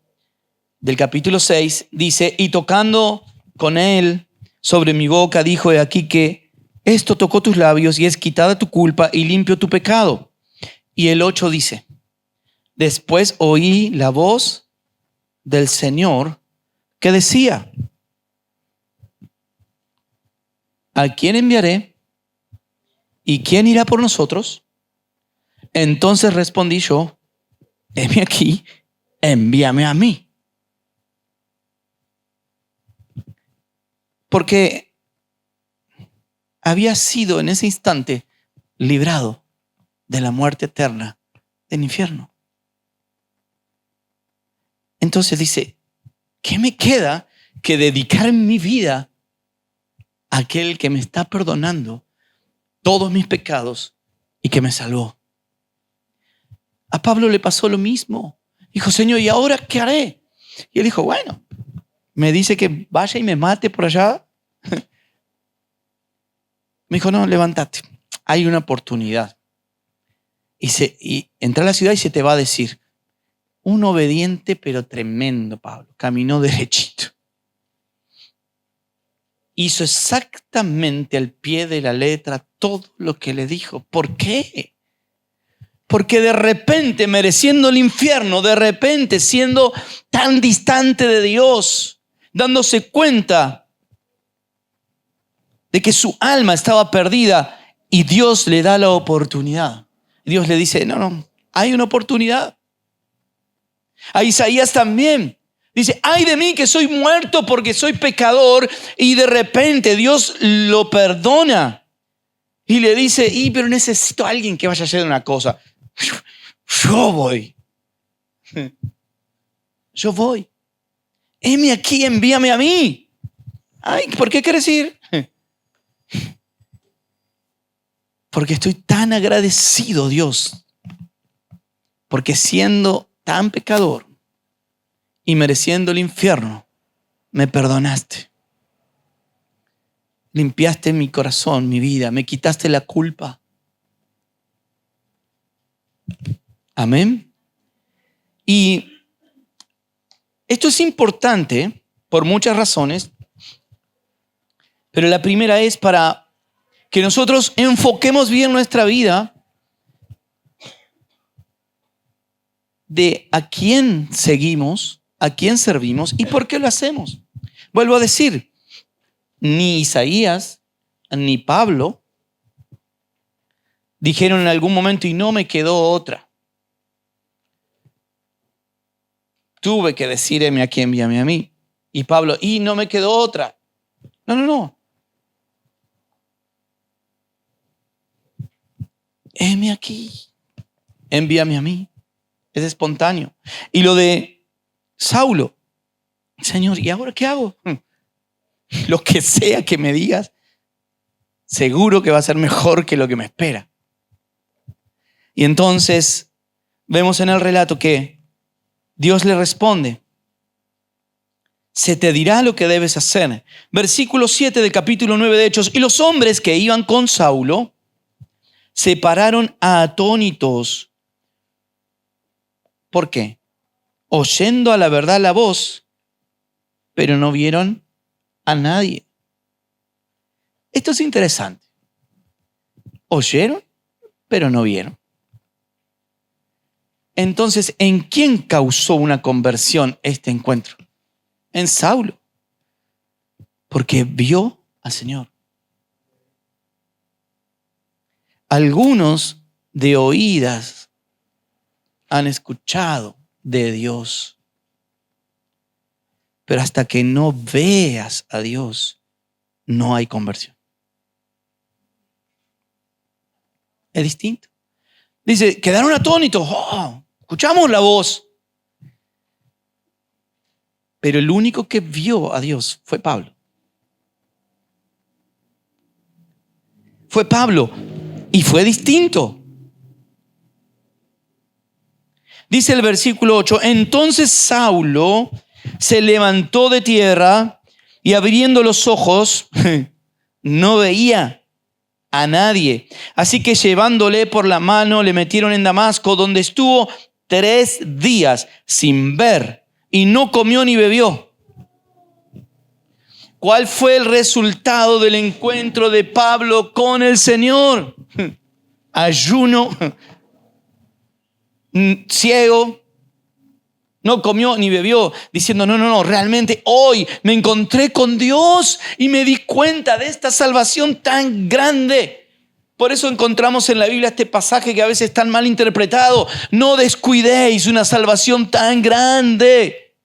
del capítulo 6, dice, y tocando con él sobre mi boca, dijo, he aquí que esto tocó tus labios y es quitada tu culpa y limpio tu pecado. Y el 8 dice, después oí la voz del Señor que decía, ¿a quién enviaré? ¿Y quién irá por nosotros? Entonces respondí yo, heme aquí, envíame a mí. Porque había sido en ese instante librado de la muerte eterna del infierno. Entonces dice, ¿qué me queda que dedicar mi vida a aquel que me está perdonando todos mis pecados y que me salvó. A Pablo le pasó lo mismo. Dijo, Señor, ¿y ahora qué haré? Y él dijo, bueno, me dice que vaya y me mate por allá. Me dijo, no, levántate, hay una oportunidad. Y entra a la ciudad y se te va a decir, un obediente pero tremendo Pablo, caminó derechito. Hizo exactamente al pie de la letra todo lo que le dijo. ¿Por qué? Porque de repente, mereciendo el infierno, de repente siendo tan distante de Dios, dándose cuenta de que su alma estaba perdida y Dios le da la oportunidad. Dios le dice, no, hay una oportunidad. A Isaías también. Dice, ay de mí que soy muerto porque soy pecador, y de repente Dios lo perdona y le dice, pero necesito a alguien que vaya a hacer una cosa. Yo voy. Yo voy. Heme aquí, envíame a mí. Ay, ¿por qué quieres ir? Porque estoy tan agradecido, Dios, porque siendo tan pecador y mereciendo el infierno, me perdonaste. Limpiaste mi corazón, mi vida, me quitaste la culpa. Amén. Y esto es importante por muchas razones, pero la primera es para que nosotros enfoquemos bien nuestra vida de a quién seguimos, a quién servimos y por qué lo hacemos. Vuelvo a decir, ni Isaías ni Pablo dijeron en algún momento, y no me quedó otra. Tuve que decir, heme aquí, envíame a mí. Y Pablo, y no me quedó otra. No. Heme aquí, envíame a mí. Es espontáneo. Y lo de Saulo, Señor, ¿y ahora qué hago? Lo que sea que me digas, seguro que va a ser mejor que lo que me espera. Y entonces vemos en el relato que Dios le responde, se te dirá lo que debes hacer. Versículo 7 del capítulo 9 de Hechos. Y los hombres que iban con Saulo se pararon atónitos. ¿Por qué? Oyendo a la verdad la voz, pero no vieron a nadie. Esto es interesante. Oyeron, pero no vieron. Entonces, ¿en quién causó una conversión este encuentro? En Saulo. Porque vio al Señor. Algunos de oídas han escuchado de Dios. Pero hasta que no veas a Dios, no hay conversión. Es distinto. Dice, quedaron atónitos. Escuchamos la voz. Pero el único que vio a Dios fue Pablo. Fue Pablo. Y fue distinto. Dice el versículo 8, entonces Saulo se levantó de tierra y abriendo los ojos, no veía a nadie. Así que llevándole por la mano, le metieron en Damasco, donde estuvo 3 días sin ver y no comió ni bebió. ¿Cuál fue el resultado del encuentro de Pablo con el Señor? Ayuno, ciego, no comió ni bebió, diciendo no, realmente hoy me encontré con Dios y me di cuenta de esta salvación tan grande. Por eso encontramos en la Biblia este pasaje que a veces es tan mal interpretado. No descuidéis una salvación tan grande.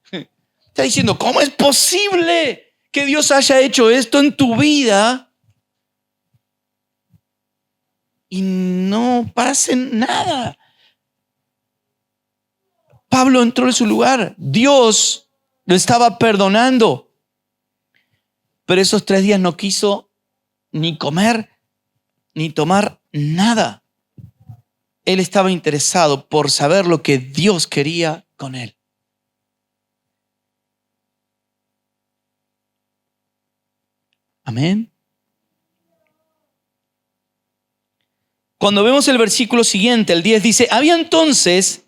Está diciendo, ¿cómo es posible que Dios haya hecho esto en tu vida y no pase nada? Pablo entró en su lugar. Dios lo estaba perdonando. Pero esos 3 días no quiso ni comer ni tomar nada. Él estaba interesado por saber lo que Dios quería con él. Amén. Cuando vemos el versículo siguiente, el 10 dice, había entonces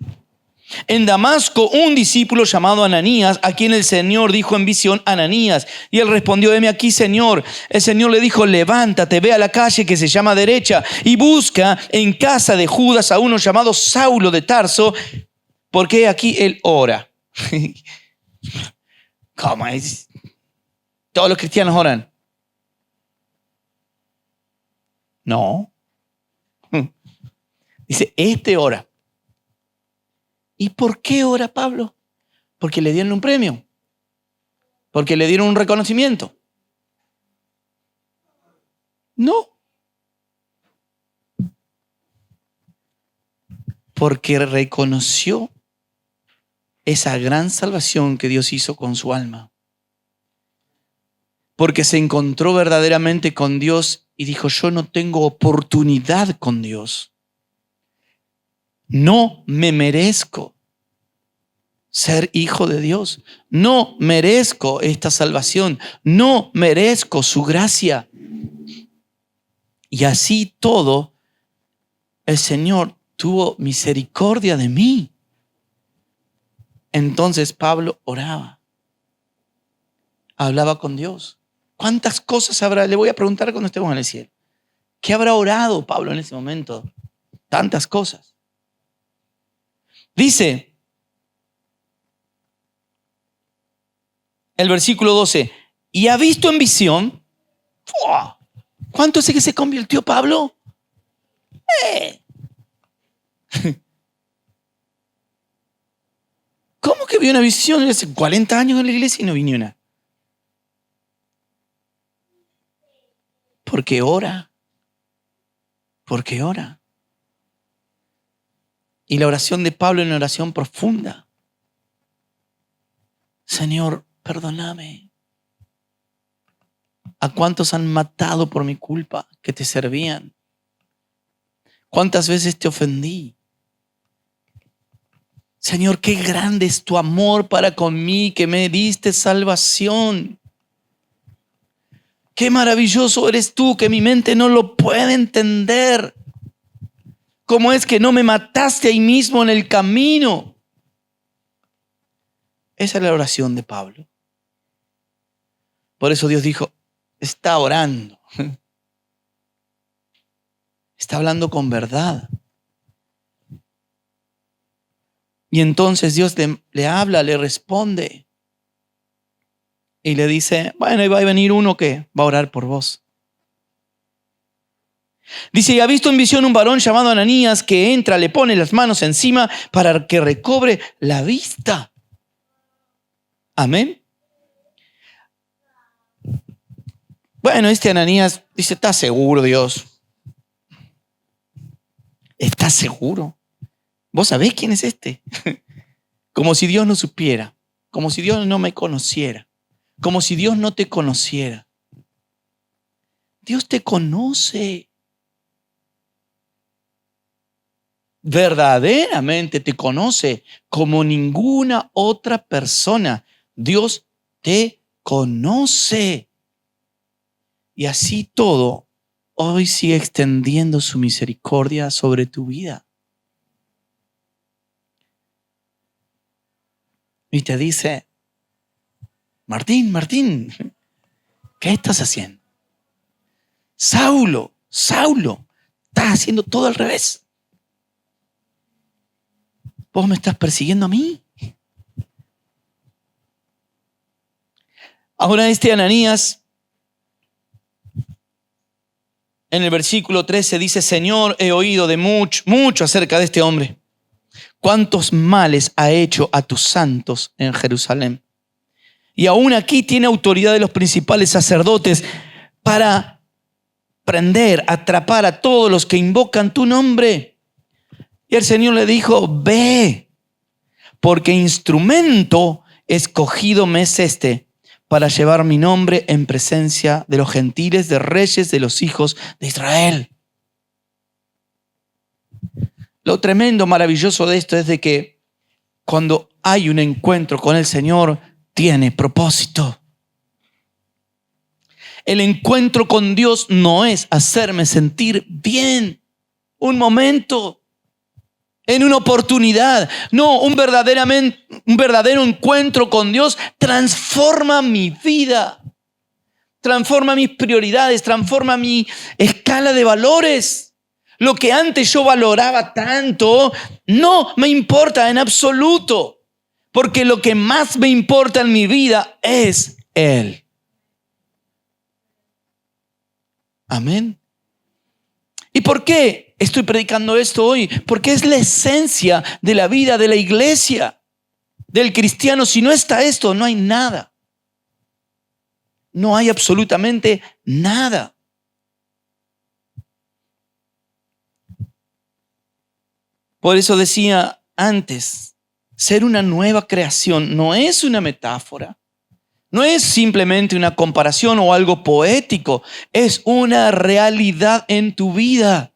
en Damasco un discípulo llamado Ananías, a quien el Señor dijo en visión, Ananías. Y él respondió, heme aquí, Señor. El Señor le dijo, levántate, ve a la calle que se llama Derecha y busca en casa de Judas a uno llamado Saulo de Tarso, porque aquí él ora. ¿Cómo es? Todos los cristianos oran. No. Dice, este ora. ¿Y por qué ora Pablo? Porque le dieron un premio. Porque le dieron un reconocimiento. No. Porque reconoció esa gran salvación que Dios hizo con su alma. Porque se encontró verdaderamente con Dios y dijo, yo no tengo oportunidad con Dios. No me merezco ser hijo de Dios. No merezco esta salvación. No merezco su gracia. Y así todo, el Señor tuvo misericordia de mí. Entonces Pablo oraba. Hablaba con Dios. ¿Cuántas cosas habrá? Le voy a preguntar cuando estemos en el cielo. ¿Qué habrá orado Pablo en ese momento? Tantas cosas. Dice el versículo 12, y ha visto en visión. ¿Cuánto es que se convirtió Pablo? ¿Cómo que vio una visión? Hace 40 años en la iglesia y no vino una. Porque ora. Porque ora. Y la oración de Pablo es una oración profunda. Señor, perdóname. ¿A cuántos han matado por mi culpa que te servían? ¿Cuántas veces te ofendí? Señor, qué grande es tu amor para conmigo, que me diste salvación. Qué maravilloso eres tú, que mi mente no lo puede entender. ¿Cómo es que no me mataste ahí mismo en el camino? Esa es la oración de Pablo. Por eso Dios dijo, está orando. Está hablando con verdad. Y entonces Dios le habla, le responde. Y le dice, bueno, ahí va a venir uno que va a orar por vos. Dice, y ha visto en visión un varón llamado Ananías que entra, le pone las manos encima para que recobre la vista. Amén. Bueno, este Ananías dice, ¿estás seguro, Dios? ¿Estás seguro? ¿Vos sabés quién es este? Como si Dios no supiera, como si Dios no me conociera, como si Dios no te conociera. Dios te conoce. Verdaderamente te conoce como ninguna otra persona. Dios te conoce. Y así todo, hoy sigue extendiendo su misericordia sobre tu vida. Y te dice, Martín, ¿qué estás haciendo? Saulo, estás haciendo todo al revés. ¿Vos me estás persiguiendo a mí? Ahora este Ananías, en el versículo 13 dice, Señor, he oído de mucho acerca de este hombre. Cuántos males ha hecho a tus santos en Jerusalén. Y aún aquí tiene autoridad de los principales sacerdotes para prender, atrapar a todos los que invocan tu nombre. Y el Señor le dijo, ve, porque instrumento escogido me es este, para llevar mi nombre en presencia de los gentiles, de reyes, de los hijos de Israel. Lo tremendo, maravilloso de esto es de que cuando hay un encuentro con el Señor, tiene propósito. El encuentro con Dios no es hacerme sentir bien un momento, en una oportunidad. No, un verdadero encuentro con Dios transforma mi vida, transforma mis prioridades, transforma mi escala de valores. Lo que antes yo valoraba tanto, no me importa en absoluto, porque lo que más me importa en mi vida es Él. Amén. ¿Y por qué estoy predicando esto hoy? Porque es la esencia de la vida de la iglesia, del cristiano. Si no está esto, no hay nada. No hay absolutamente nada. Por eso decía antes, ser una nueva creación no es una metáfora. No es simplemente una comparación o algo poético. Es una realidad en tu vida.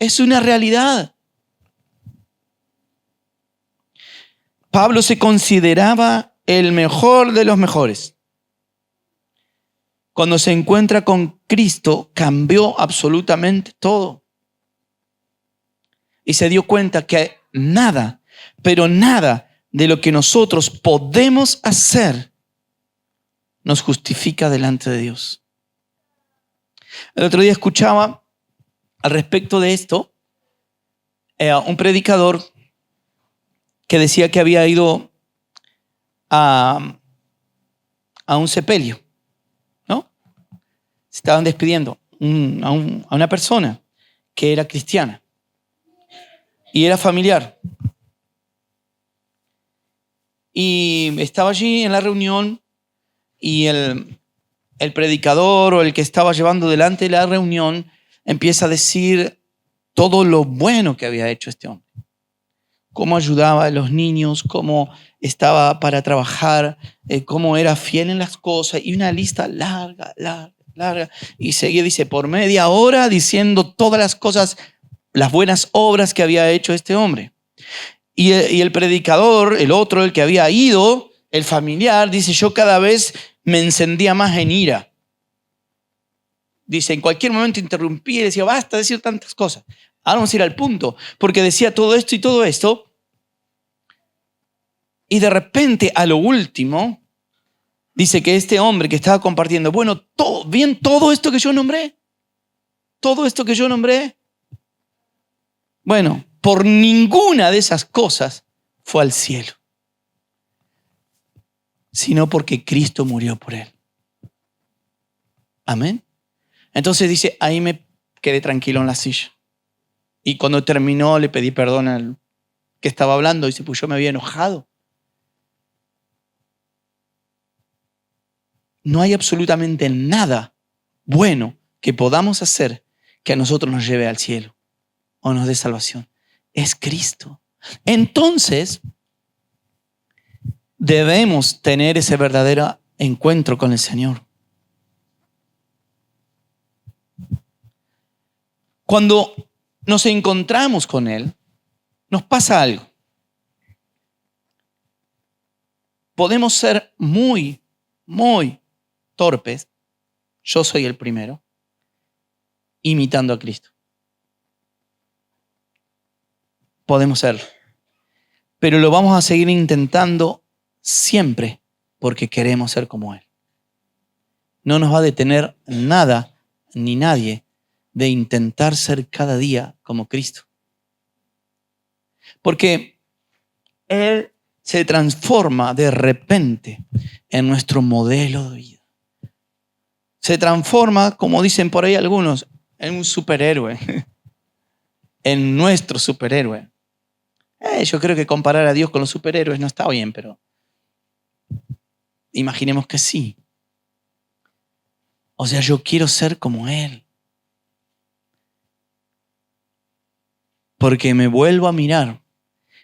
Es una realidad. Pablo se consideraba el mejor de los mejores. Cuando se encuentra con Cristo, cambió absolutamente todo. Y se dio cuenta que nada, pero nada de lo que nosotros podemos hacer nos justifica delante de Dios. El otro día escuchaba al respecto de esto un predicador que decía que había ido a un sepelio, ¿no? Se estaban despidiendo a una persona que era cristiana y era familiar. Y estaba allí en la reunión y el predicador o el que estaba llevando delante la reunión empieza a decir todo lo bueno que había hecho este hombre. Cómo ayudaba a los niños, cómo estaba para trabajar, cómo era fiel en las cosas. Y una lista larga. Y seguía, dice, por media hora diciendo todas las cosas, las buenas obras que había hecho este hombre. Y el predicador, el otro, el que había ido, el familiar, dice, yo cada vez me encendía más en ira. Dice, en cualquier momento interrumpía y decía, basta de decir tantas cosas. Ahora vamos a ir al punto, porque decía todo esto y todo esto. Y de repente, a lo último, dice que este hombre que estaba compartiendo, bueno, todo esto que yo nombré, bueno, por ninguna de esas cosas fue al cielo, sino porque Cristo murió por él. Amén. Entonces dice, ahí me quedé tranquilo en la silla. Y cuando terminó le pedí perdón al que estaba hablando. Dice, pues yo me había enojado. No hay absolutamente nada bueno que podamos hacer que a nosotros nos lleve al cielo o nos dé salvación. Es Cristo. Entonces, debemos tener ese verdadero encuentro con el Señor. Cuando nos encontramos con Él, nos pasa algo. Podemos ser muy torpes, yo soy el primero, imitando a Cristo. Podemos serlo. Pero lo vamos a seguir intentando siempre porque queremos ser como Él. No nos va a detener nada ni nadie de intentar ser cada día como Cristo. Porque Él se transforma de repente en nuestro modelo de vida. Se transforma, como dicen por ahí algunos, en un superhéroe. En nuestro superhéroe. Yo creo que comparar a Dios con los superhéroes no está bien, pero imaginemos que sí. O sea, yo quiero ser como Él. Porque me vuelvo a mirar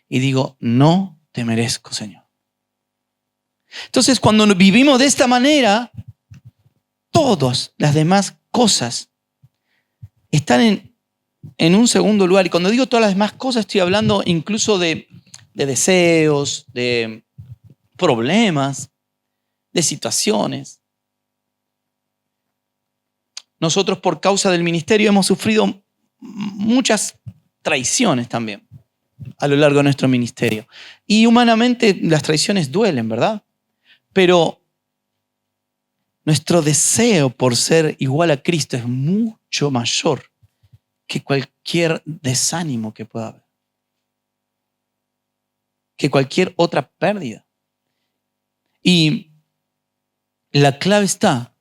y digo, no te merezco, Señor. Entonces, cuando vivimos de esta manera, todas las demás cosas están en un segundo lugar. Y cuando digo todas las demás cosas, estoy hablando incluso de deseos, de problemas, de situaciones. Nosotros por causa del ministerio hemos sufrido muchas traiciones también a lo largo de nuestro ministerio. Y humanamente las traiciones duelen, ¿verdad? Pero nuestro deseo por ser igual a Cristo es mucho mayor que cualquier desánimo que pueda haber, que cualquier otra pérdida. Y la clave está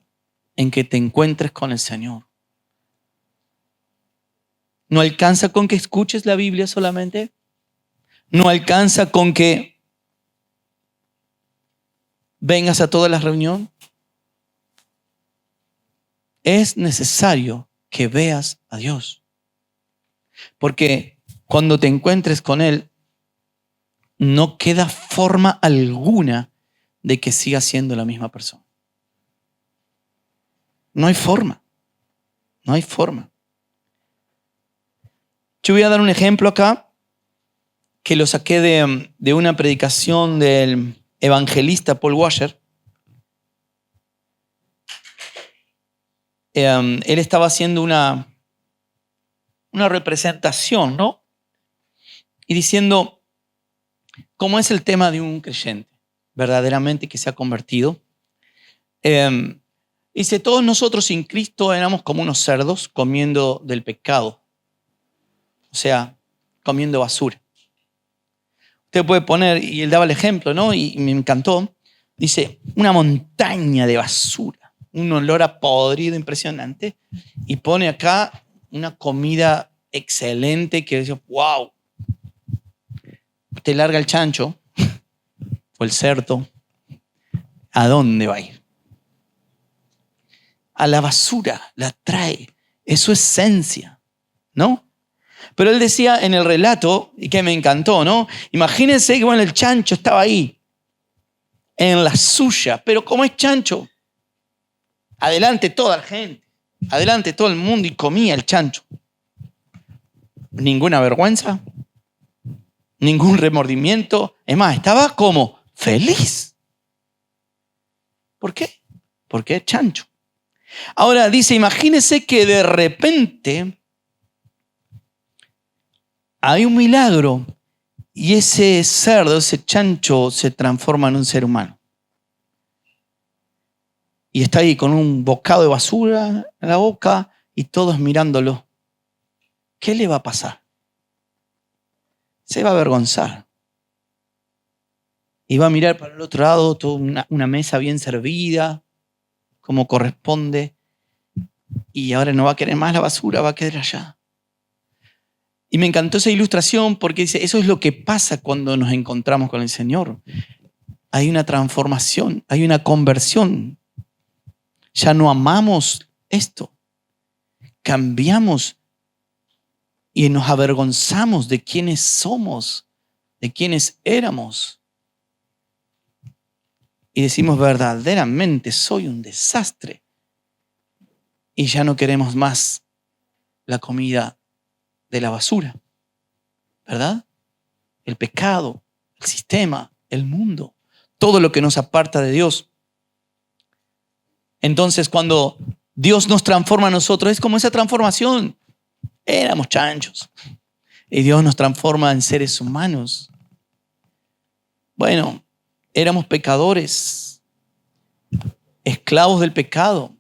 en que te encuentres con el Señor. No alcanza con que escuches la Biblia solamente. No alcanza con que vengas a toda la reunión. Es necesario que veas a Dios. Porque cuando te encuentres con Él, no queda forma alguna de que sigas siendo la misma persona. No hay forma. No hay forma. Yo voy a dar un ejemplo acá que lo saqué de una predicación del evangelista Paul Washer. Él estaba haciendo una representación, ¿no? Y diciendo cómo es el tema de un creyente verdaderamente que se ha convertido. Dice, todos nosotros sin Cristo éramos como unos cerdos comiendo del pecado. O sea, comiendo basura. Usted puede poner, y él daba el ejemplo, ¿no? Y me encantó. Dice, una montaña de basura, un olor a podrido impresionante. Y pone acá una comida excelente que dice, wow. Usted larga el chancho o el cerdo. ¿A dónde va a ir? A la basura, la trae. Es su esencia, ¿no? Pero él decía en el relato, y que me encantó, ¿no? Imagínense que bueno, el chancho estaba ahí, en la suya, pero como es chancho, adelante toda la gente, adelante todo el mundo y comía el chancho. Ninguna vergüenza, ningún remordimiento. Es más, estaba como feliz. ¿Por qué? Porque es chancho. Ahora dice, imagínense que de repente hay un milagro y ese cerdo, ese chancho se transforma en un ser humano. Y está ahí con un bocado de basura en la boca y todos mirándolo. ¿Qué le va a pasar? Se va a avergonzar. Y va a mirar para el otro lado, toda una mesa bien servida, como corresponde. Y ahora no va a querer más la basura, va a quedar allá. Y me encantó esa ilustración porque dice, eso es lo que pasa cuando nos encontramos con el Señor. Hay una transformación, hay una conversión. Ya no amamos esto. Cambiamos y nos avergonzamos de quiénes somos, de quiénes éramos. Y decimos, verdaderamente soy un desastre. Y ya no queremos más la comida de la basura, ¿verdad? El pecado, el sistema, el mundo, todo lo que nos aparta de Dios. Entonces, cuando Dios nos transforma a nosotros, es como esa transformación. Éramos chanchos. Y Dios nos transforma en seres humanos. Bueno, éramos pecadores, esclavos del pecado.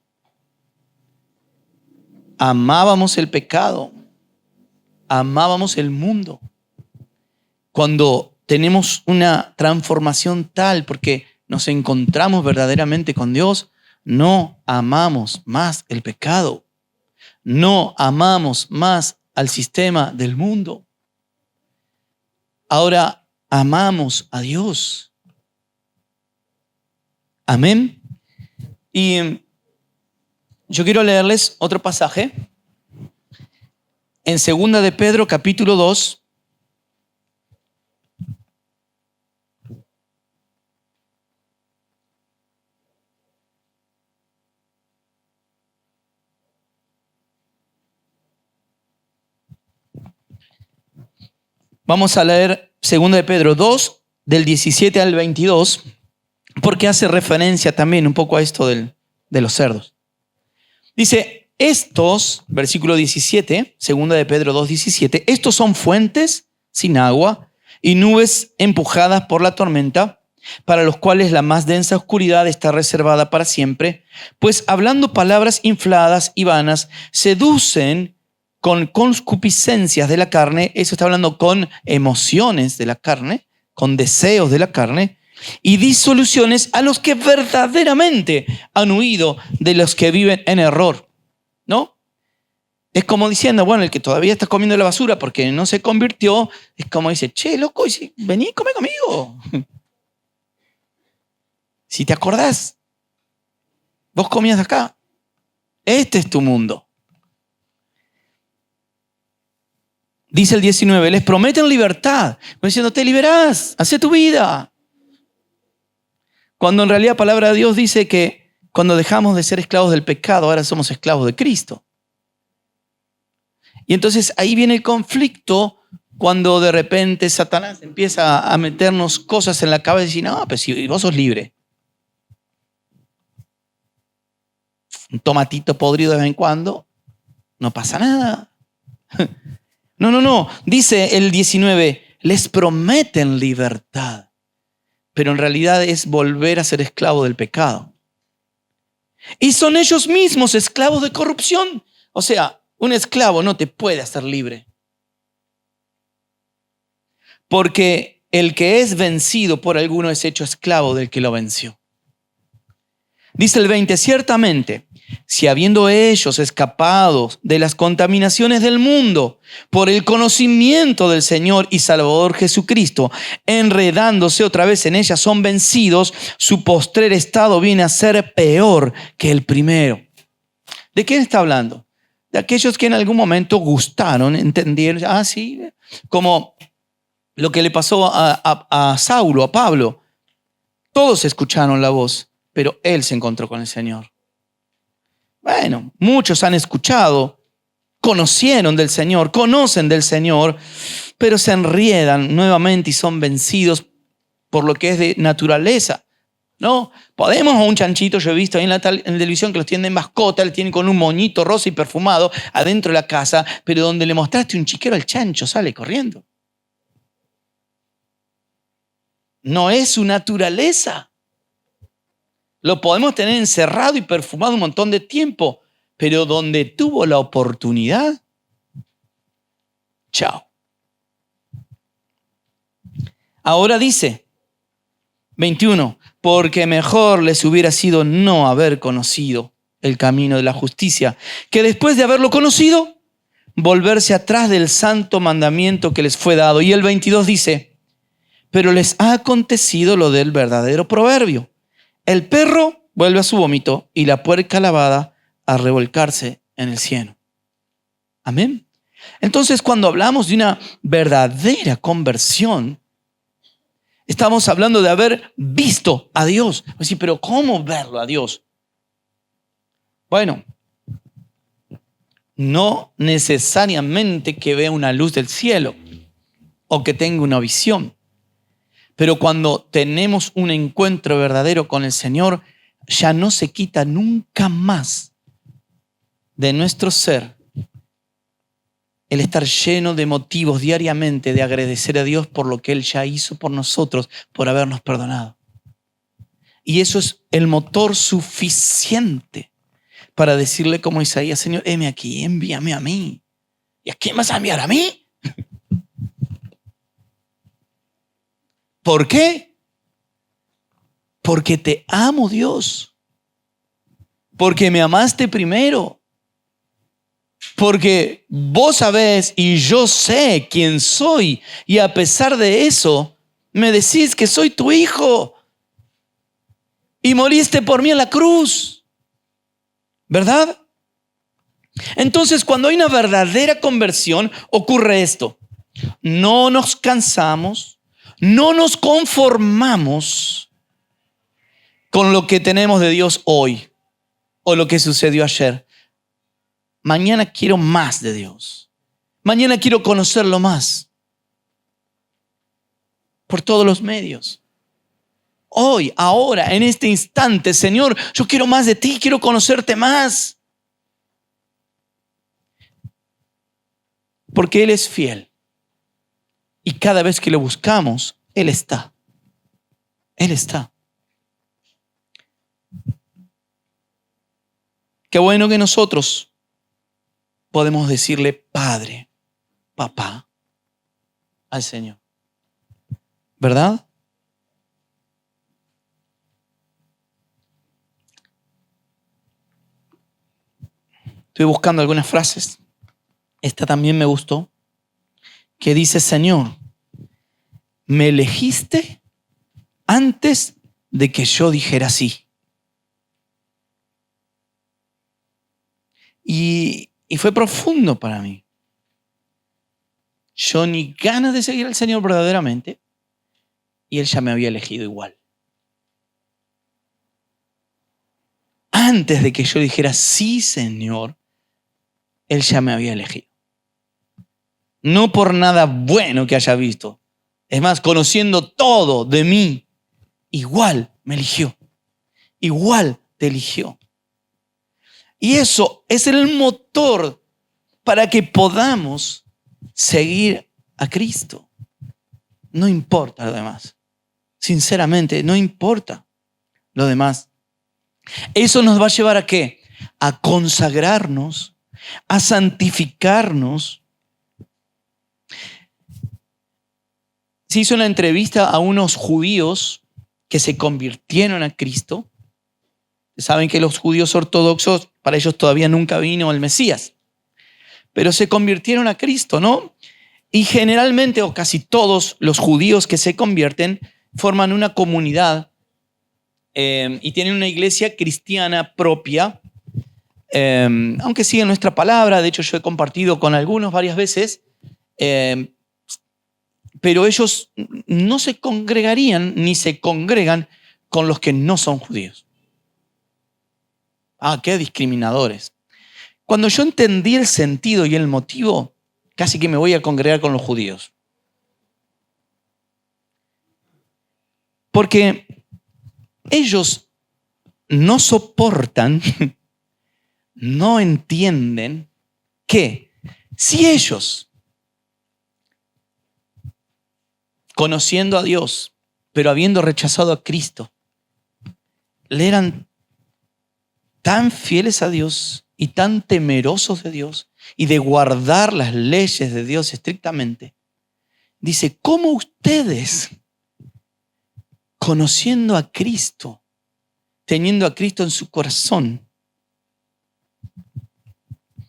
Amábamos el pecado. Amábamos el mundo. Cuando tenemos una transformación tal porque nos encontramos verdaderamente con Dios, no amamos más el pecado. No amamos más al sistema del mundo. Ahora amamos a Dios. Amén. Y yo quiero leerles otro pasaje. En 2 de Pedro, capítulo 2. Vamos a leer 2 de Pedro 2, del 17 al 22, porque hace referencia también un poco a esto de los cerdos. Dice, estos, versículo 17, 2 de Pedro 2, 17, estos son fuentes sin agua y nubes empujadas por la tormenta, para los cuales la más densa oscuridad está reservada para siempre, pues hablando palabras infladas y vanas, seducen con concupiscencias de la carne, eso está hablando con emociones de la carne, con deseos de la carne, y disoluciones a los que verdaderamente han huido de los que viven en error, ¿no? Es como diciendo, bueno, el que todavía está comiendo la basura porque no se convirtió, es como dice, che, loco, vení, come conmigo. Si te acordás, vos comías acá. Este es tu mundo. Dice el 19, les prometen libertad. Diciendo, te liberás, hacé tu vida. Cuando en realidad la palabra de Dios dice que cuando dejamos de ser esclavos del pecado, ahora somos esclavos de Cristo. Y entonces ahí viene el conflicto cuando de repente Satanás empieza a meternos cosas en la cabeza y decir, no, pues si vos sos libre. Un tomatito podrido de vez en cuando, no pasa nada. No. Dice el 19, les prometen libertad, pero en realidad es volver a ser esclavo del pecado. Y son ellos mismos esclavos de corrupción. O sea, un esclavo no te puede hacer libre. Porque el que es vencido por alguno es hecho esclavo del que lo venció. Dice el 20, ciertamente, si habiendo ellos escapado de las contaminaciones del mundo por el conocimiento del Señor y Salvador Jesucristo, enredándose otra vez en ellas, son vencidos, su postrer estado viene a ser peor que el primero. ¿De quién está hablando? De aquellos que en algún momento gustaron, entendieron, sí, como lo que le pasó a Saulo, a Pablo. Todos escucharon la voz, pero él se encontró con el Señor. Bueno, muchos han escuchado, conocieron del Señor, conocen del Señor, pero se enriedan nuevamente y son vencidos por lo que es de naturaleza. ¿No? Podemos a un chanchito, yo he visto ahí en la televisión que los tienen de mascota, le tienen con un moñito rosa y perfumado adentro de la casa, pero donde le mostraste un chiquero al chancho sale corriendo. No es su naturaleza. Lo podemos tener encerrado y perfumado un montón de tiempo, pero donde tuvo la oportunidad, chao. Ahora dice, 21, porque mejor les hubiera sido no haber conocido el camino de la justicia, que después de haberlo conocido, volverse atrás del santo mandamiento que les fue dado. Y el 22 dice, pero les ha acontecido lo del verdadero proverbio. El perro vuelve a su vómito y la puerca lavada a revolcarse en el cieno. Amén. Entonces, cuando hablamos de una verdadera conversión, estamos hablando de haber visto a Dios. Sí, pero ¿cómo verlo a Dios? Bueno, no necesariamente que vea una luz del cielo o que tenga una visión. Pero cuando tenemos un encuentro verdadero con el Señor, ya no se quita nunca más de nuestro ser el estar lleno de motivos diariamente de agradecer a Dios por lo que Él ya hizo por nosotros, por habernos perdonado. Y eso es el motor suficiente para decirle como Isaías, Señor, heme aquí, envíame a mí. ¿Y a quién vas a enviar? ¿A mí? ¿Por qué? Porque te amo, Dios. Porque me amaste primero. Porque vos sabés y yo sé quién soy. Y a pesar de eso, me decís que soy tu hijo. Y moriste por mí en la cruz. ¿Verdad? Entonces, cuando hay una verdadera conversión, ocurre esto. No nos cansamos. No nos conformamos con lo que tenemos de Dios hoy o lo que sucedió ayer. Mañana quiero más de Dios. Mañana quiero conocerlo más. por todos los medios. Hoy, ahora, en este instante, Señor, yo quiero más de ti, quiero conocerte más. Porque Él es fiel. Y cada vez que lo buscamos, Él está. Él está. Qué bueno que nosotros podemos decirle Padre, Papá al Señor. ¿Verdad? Estoy buscando algunas frases. Esta también me gustó. Que dice, Señor, me elegiste antes de que yo dijera sí. Y fue profundo para mí. Yo ni ganas de seguir al Señor verdaderamente y Él ya me había elegido igual. Antes de que yo dijera sí, Señor, Él ya me había elegido. No por nada bueno que haya visto. Es más, conociendo todo de mí, igual me eligió. Igual te eligió. Y eso es el motor para que podamos seguir a Cristo. No importa lo demás. Sinceramente, no importa lo demás. Eso nos va a llevar ¿a qué? A consagrarnos, a santificarnos. Se hizo una entrevista a unos judíos que se convirtieron a Cristo. Saben que los judíos ortodoxos, para ellos todavía nunca vino el Mesías. Pero se convirtieron a Cristo, ¿no? Y generalmente, o casi todos los judíos que se convierten, forman una comunidad y tienen una iglesia cristiana propia, aunque siguen nuestra palabra. De hecho, yo he compartido con algunos varias veces, pero ellos no se congregarían ni se congregan con los que no son judíos. Ah, qué discriminadores. Cuando yo entendí el sentido y el motivo, casi que me voy a congregar con los judíos. Porque ellos no soportan, no entienden que si ellos, conociendo a Dios, pero habiendo rechazado a Cristo, le eran tan fieles a Dios y tan temerosos de Dios y de guardar las leyes de Dios estrictamente, dice, ¿cómo ustedes, conociendo a Cristo, teniendo a Cristo en su corazón,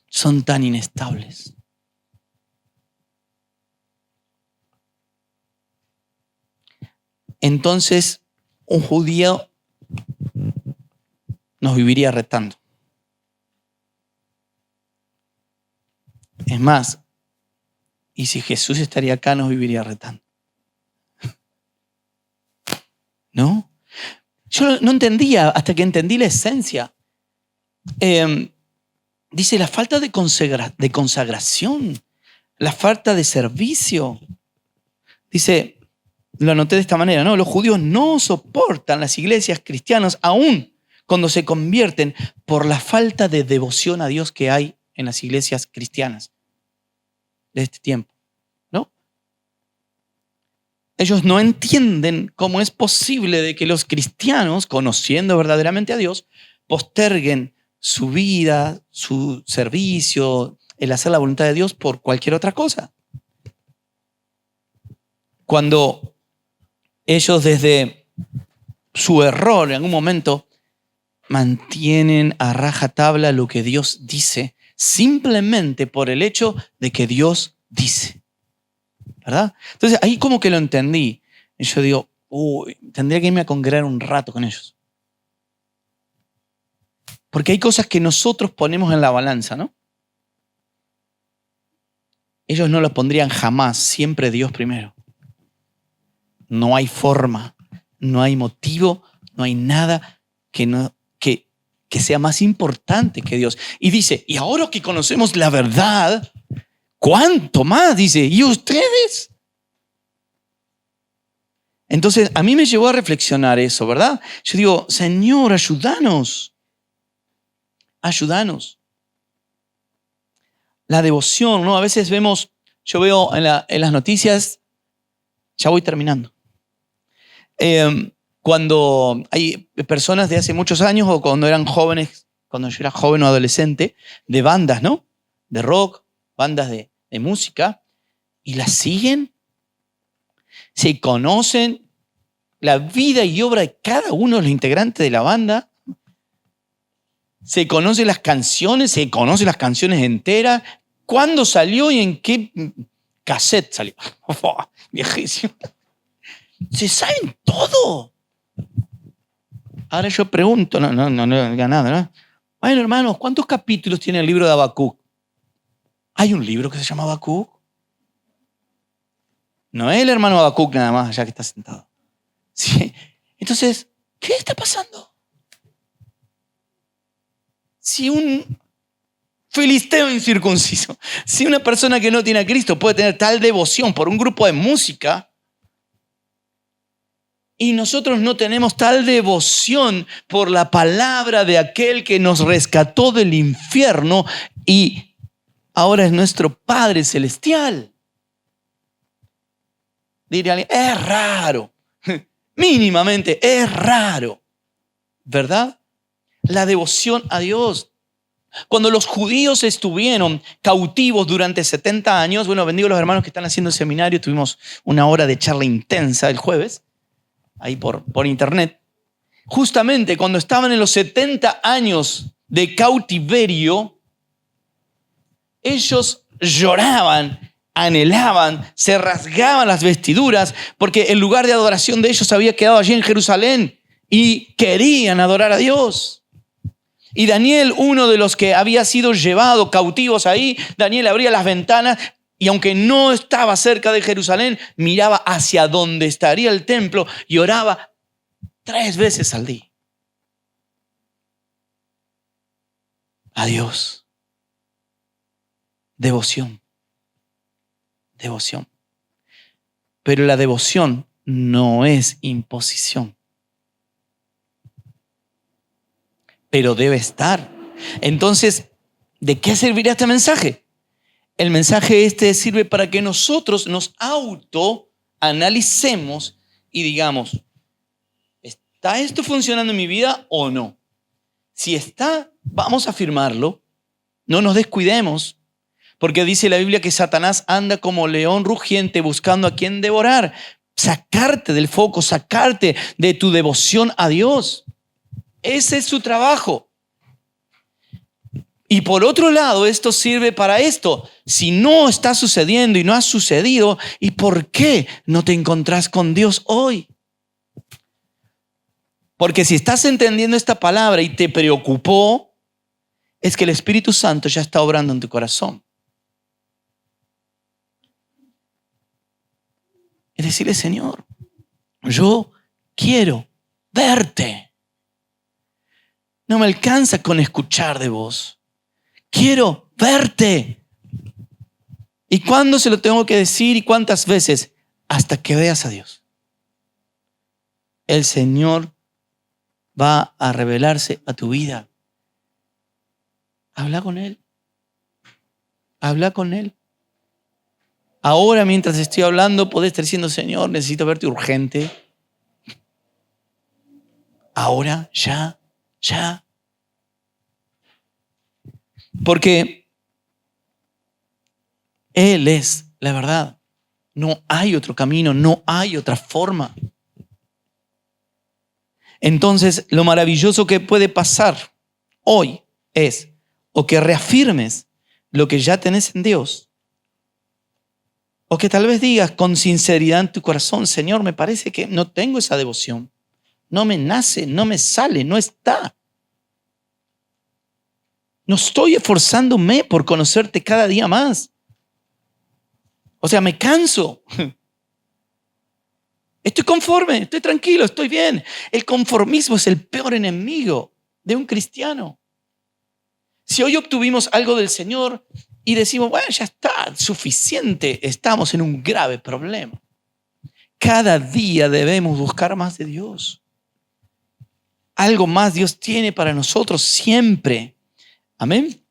son tan inestables? Entonces, un judío nos viviría retando. Es más, y si Jesús estaría acá, nos viviría retando. ¿No? Yo no entendía hasta que entendí la esencia. Dice la falta de consagración, la falta de servicio. Dice, lo anoté de esta manera, ¿no? Los judíos no soportan las iglesias cristianas aún cuando se convierten por la falta de devoción a Dios que hay en las iglesias cristianas de este tiempo, ¿no? Ellos no entienden cómo es posible de que los cristianos, conociendo verdaderamente a Dios, posterguen su vida, su servicio, el hacer la voluntad de Dios por cualquier otra cosa. Cuando ellos desde su error en algún momento mantienen a rajatabla lo que Dios dice simplemente por el hecho de que Dios dice, ¿verdad? Entonces ahí como que lo entendí y yo digo, tendría que irme a congregar un rato con ellos, porque hay cosas que nosotros ponemos en la balanza, ¿no? Ellos no lo pondrían jamás, siempre Dios primero. No hay forma, no hay motivo, no hay nada que sea más importante que Dios. Y dice, y ahora que conocemos la verdad, ¿cuánto más? Dice, ¿y ustedes? Entonces, a mí me llevó a reflexionar eso, ¿verdad? Yo digo, Señor, ayúdanos. Ayúdanos. La devoción, ¿no? A veces yo veo en las noticias, ya voy terminando, cuando hay personas de hace muchos años o cuando eran jóvenes, cuando yo era joven o adolescente, de bandas, ¿no? De rock, bandas de música, y las siguen, se conocen la vida y obra de cada uno de los integrantes de la banda, se conocen las canciones enteras, cuándo salió y en qué cassette salió. Viejísimo. Se saben todo. Ahora yo pregunto, no diga nada, ¿no? Bueno, hermanos, ¿cuántos capítulos tiene el libro de Habacuc? ¿Hay un libro que se llama Habacuc? No es el hermano Habacuc nada más, allá que está sentado. Sí. Entonces, ¿qué está pasando? Si un filisteo incircunciso, si una persona que no tiene a Cristo puede tener tal devoción por un grupo de música, y nosotros no tenemos tal devoción por la palabra de aquel que nos rescató del infierno y ahora es nuestro Padre Celestial. Diría alguien, es raro. Mínimamente es raro. ¿Verdad? La devoción a Dios. Cuando los judíos estuvieron cautivos durante 70 años, bueno, bendigo a los hermanos que están haciendo el seminario, tuvimos una hora de charla intensa el jueves, ahí por internet. Justamente cuando estaban en los 70 años de cautiverio, ellos lloraban, anhelaban, se rasgaban las vestiduras porque el lugar de adoración de ellos había quedado allí en Jerusalén y querían adorar a Dios. Y Daniel, uno de los que había sido llevado cautivos ahí, Daniel abría las ventanas y aunque no estaba cerca de Jerusalén, miraba hacia donde estaría el templo y oraba 3 veces al día. A Dios. Devoción. Devoción. Pero la devoción no es imposición. Pero debe estar. Entonces, ¿de qué servirá este mensaje? El mensaje sirve para que nosotros nos autoanalicemos y digamos, ¿está esto funcionando en mi vida o no? Si está, vamos a afirmarlo. No nos descuidemos, porque dice la Biblia que Satanás anda como león rugiente buscando a quien devorar. Sacarte del foco, sacarte de tu devoción a Dios. Ese es su trabajo. Y por otro lado, esto sirve para esto. Si no está sucediendo y no ha sucedido, ¿y por qué no te encontrás con Dios hoy? Porque si estás entendiendo esta palabra y te preocupó, es que el Espíritu Santo ya está obrando en tu corazón. Es decirle, Señor, yo quiero verte. No me alcanza con escuchar de vos. Quiero verte. ¿Y cuándo se lo tengo que decir y cuántas veces? Hasta que veas a Dios. El Señor va a revelarse a tu vida. Habla con Él. Habla con Él. Ahora, mientras estoy hablando, podés estar diciendo, Señor, necesito verte urgente. Ahora, ya. Porque Él es la verdad. No hay otro camino, no hay otra forma. Entonces, lo maravilloso que puede pasar hoy es o que reafirmes lo que ya tenés en Dios, o que tal vez digas con sinceridad en tu corazón, Señor, me parece que no tengo esa devoción. No me nace, no me sale, no está. No estoy esforzándome por conocerte cada día más. O sea, me canso. Estoy conforme, estoy tranquilo, estoy bien. El conformismo es el peor enemigo de un cristiano. Si hoy obtuvimos algo del Señor y decimos, bueno, ya está, suficiente, estamos en un grave problema. Cada día debemos buscar más de Dios. Algo más Dios tiene para nosotros siempre. Amén.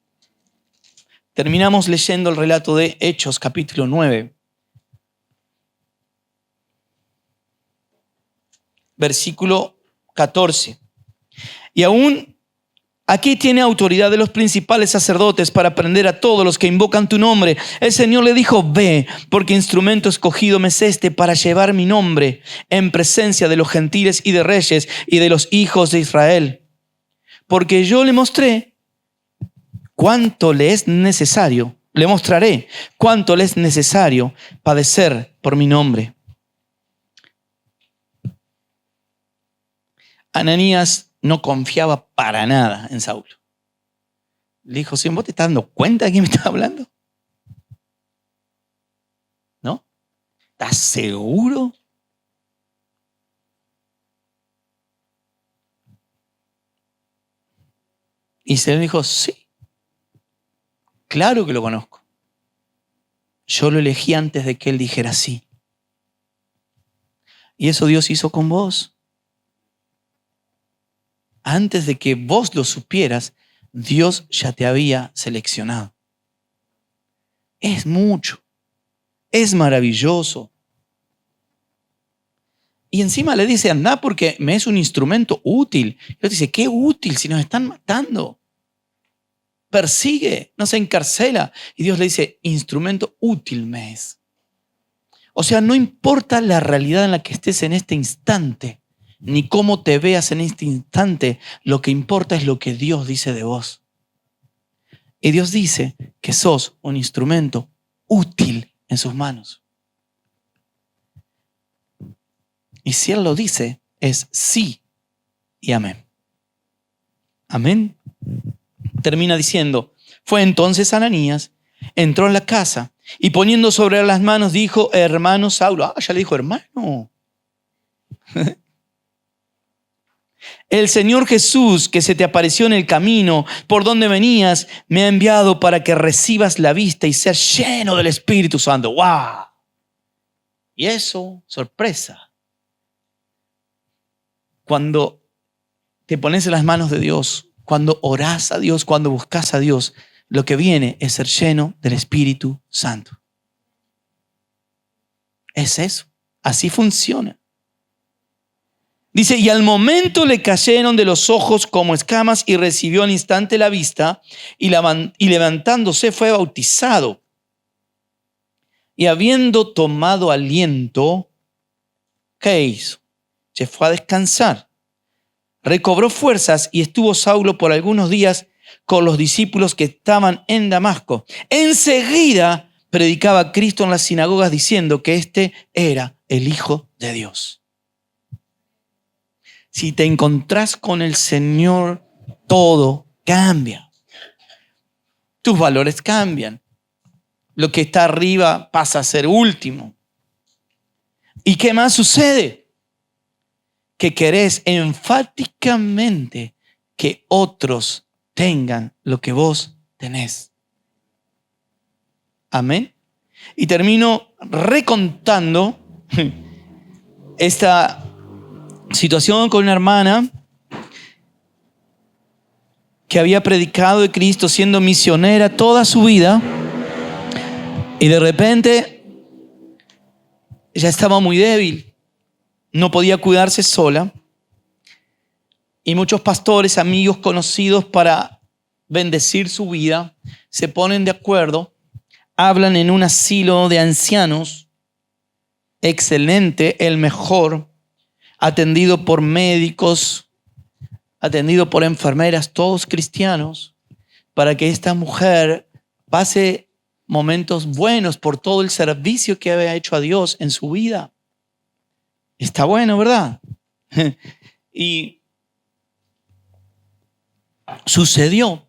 Terminamos leyendo el relato de Hechos, capítulo 9. Versículo 14. Y aún aquí tiene autoridad de los principales sacerdotes para prender a todos los que invocan tu nombre. El Señor le dijo, ve, porque instrumento escogido me es este para llevar mi nombre en presencia de los gentiles y de reyes y de los hijos de Israel. Porque yo le mostraré cuánto le es necesario padecer por mi nombre. Ananías no confiaba para nada en Saulo. Le dijo, Señor, ¿vos te estás dando cuenta de quién me estás hablando? ¿No? ¿Estás seguro? Y se le dijo, sí, claro que lo conozco. Yo lo elegí antes de que él dijera sí. Y eso Dios hizo con vos. Antes de que vos lo supieras, Dios ya te había seleccionado. Es mucho. Es maravilloso. Y encima le dice, anda porque me es un instrumento útil. Y Dios dice, qué útil si nos están matando. Persigue, no se encarcela. Y Dios le dice, instrumento útil me es. O sea, no importa la realidad en la que estés en este instante, ni cómo te veas en este instante, lo que importa es lo que Dios dice de vos. Y Dios dice que sos un instrumento útil en sus manos. Y si Él lo dice, es sí y amén. Amén. Termina diciendo, fue entonces Ananías, entró en la casa y poniendo sobre él las manos dijo, hermano Saulo. Ya le dijo hermano. El Señor Jesús, que se te apareció en el camino por donde venías, me ha enviado para que recibas la vista y seas lleno del Espíritu Santo. ¡Wow! Y eso, sorpresa. Cuando te pones en las manos de Dios, cuando orás a Dios, cuando buscas a Dios, lo que viene es ser lleno del Espíritu Santo. Es eso. Así funciona. Dice, y al momento le cayeron de los ojos como escamas y recibió al instante la vista y levantándose fue bautizado. Y habiendo tomado aliento, ¿qué hizo? Se fue a descansar. Recobró fuerzas y estuvo Saulo por algunos días con los discípulos que estaban en Damasco. Enseguida predicaba a Cristo en las sinagogas diciendo que este era el Hijo de Dios. Si te encontrás con el Señor, todo cambia. Tus valores cambian. Lo que está arriba pasa a ser último. ¿Y qué más sucede? Que querés enfáticamente que otros tengan lo que vos tenés. Amén. Y termino recontando esta situación con una hermana que había predicado de Cristo siendo misionera toda su vida y de repente ella estaba muy débil, no podía cuidarse sola y muchos pastores, amigos, conocidos para bendecir su vida se ponen de acuerdo, hablan en un asilo de ancianos excelente, el mejor, atendido por médicos, atendido por enfermeras, todos cristianos, para que esta mujer pase momentos buenos por todo el servicio que había hecho a Dios en su vida. Está bueno, ¿verdad? Y sucedió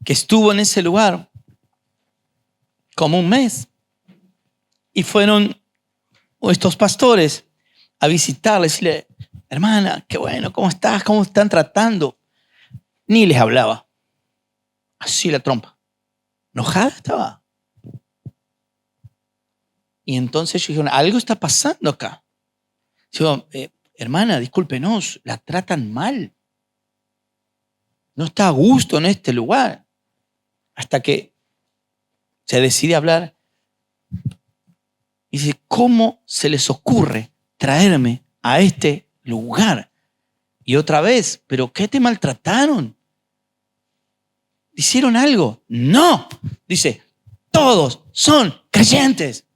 que estuvo en ese lugar como un mes y fueron estos pastores a visitarle, decirle, hermana, qué bueno, ¿cómo estás? ¿Cómo están tratando? Ni les hablaba. Así la trompa. Enojada estaba. Y entonces ellos dijeron, algo está pasando acá. Digo, hermana, discúlpenos, la tratan mal. No está a gusto en este lugar. Hasta que se decide hablar. Y dice, ¿cómo se les ocurre traerme a este lugar? Y otra vez, ¿pero qué te maltrataron? ¿Hicieron algo? No. Dice, todos son creyentes.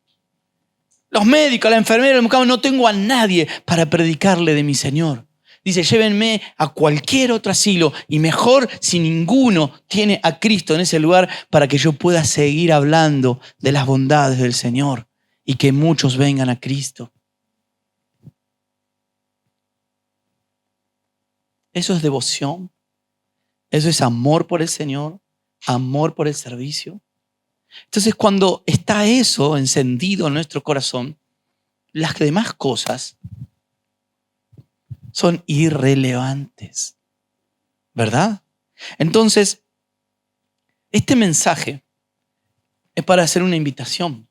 Los médicos, la enfermera, el mucamo, no tengo a nadie para predicarle de mi Señor. Dice, llévenme a cualquier otro asilo y mejor si ninguno tiene a Cristo en ese lugar para que yo pueda seguir hablando de las bondades del Señor y que muchos vengan a Cristo. Eso es devoción. Eso es amor por el Señor, amor por el servicio. Entonces, cuando está eso encendido en nuestro corazón, las demás cosas son irrelevantes, ¿verdad? Entonces, este mensaje es para hacer una invitación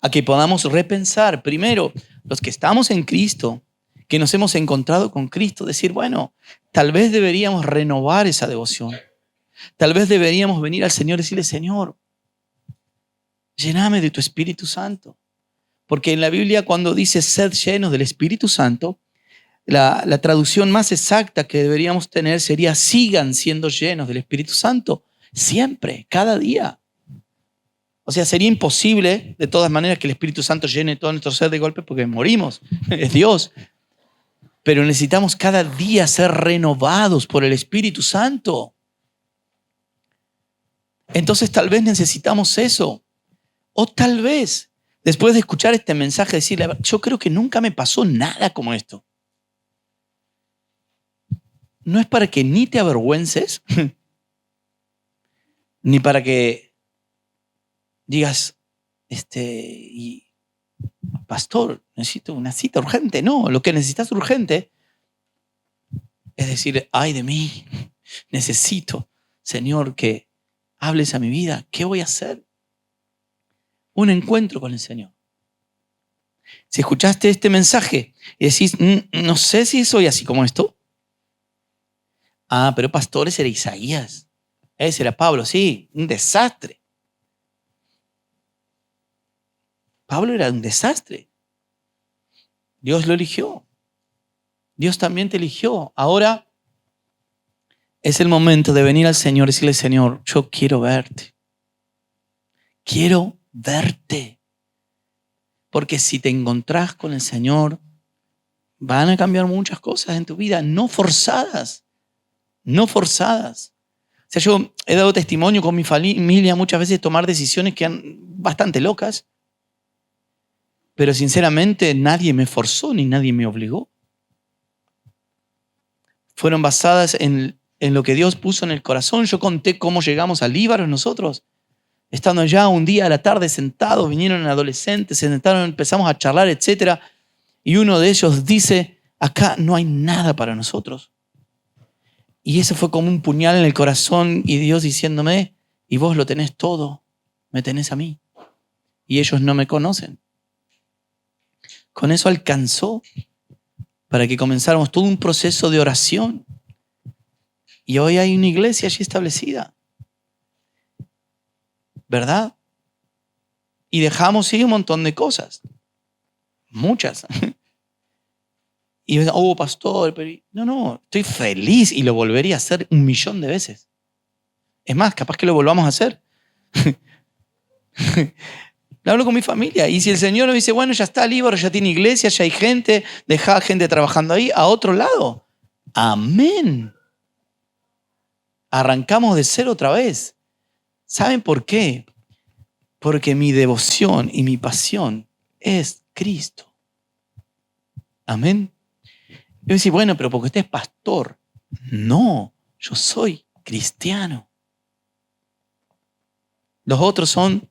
a que podamos repensar, primero, los que estamos en Cristo, que nos hemos encontrado con Cristo, decir, bueno, tal vez deberíamos renovar esa devoción. Tal vez deberíamos venir al Señor y decirle, Señor, lléname de tu Espíritu Santo. Porque en la Biblia cuando dice sed llenos del Espíritu Santo, la traducción más exacta que deberíamos tener sería sigan siendo llenos del Espíritu Santo. Siempre, cada día. O sea, sería imposible de todas maneras que el Espíritu Santo llene todo nuestro ser de golpe porque morimos. Es Dios. Pero necesitamos cada día ser renovados por el Espíritu Santo. Entonces tal vez necesitamos eso. O tal vez, después de escuchar este mensaje, decirle, yo creo que nunca me pasó nada como esto. No es para que ni te avergüences, ni para que digas, pastor, necesito una cita urgente. No, lo que necesitas urgente es decir, ay de mí, necesito, Señor, que hables a mi vida. ¿Qué voy a hacer? Un encuentro con el Señor. Si escuchaste este mensaje y decís, no sé si soy así como esto. Ah, pero pastor, ese era Isaías. Ese era Pablo, sí, un desastre. Pablo era un desastre. Dios lo eligió. Dios también te eligió. Ahora es el momento de venir al Señor y decirle, Señor, yo quiero verte. Quiero verte. Porque si te encontrás con el Señor, van a cambiar muchas cosas en tu vida, no forzadas. No forzadas. O sea, yo he dado testimonio con mi familia muchas veces de tomar decisiones que eran bastante locas, pero sinceramente nadie me forzó ni nadie me obligó. Fueron basadas en lo que Dios puso en el corazón. Yo conté cómo llegamos al Líbano nosotros. Estando allá un día a la tarde sentados, vinieron adolescentes, se sentaron, empezamos a charlar, etc. Y uno de ellos dice, acá no hay nada para nosotros. Y eso fue como un puñal en el corazón y Dios diciéndome, y vos lo tenés todo, me tenés a mí. Y ellos no me conocen. Con eso alcanzó para que comenzáramos todo un proceso de oración. Y hoy hay una iglesia allí establecida. ¿Verdad? Y dejamos ir un montón de cosas. Muchas. Y pastor, pero no, estoy feliz y lo volvería a hacer 1.000.000 de veces. Es más, capaz que lo volvamos a hacer. Lo hablo con mi familia. Y si el Señor nos dice, bueno, ya está Líbaro, ya tiene iglesia, ya hay gente, deja gente trabajando ahí, a otro lado. Amén. Arrancamos de cero otra vez. ¿Saben por qué? Porque mi devoción y mi pasión es Cristo. Amén. Yo decía, bueno, pero porque usted es pastor. No, yo soy cristiano. Los otros son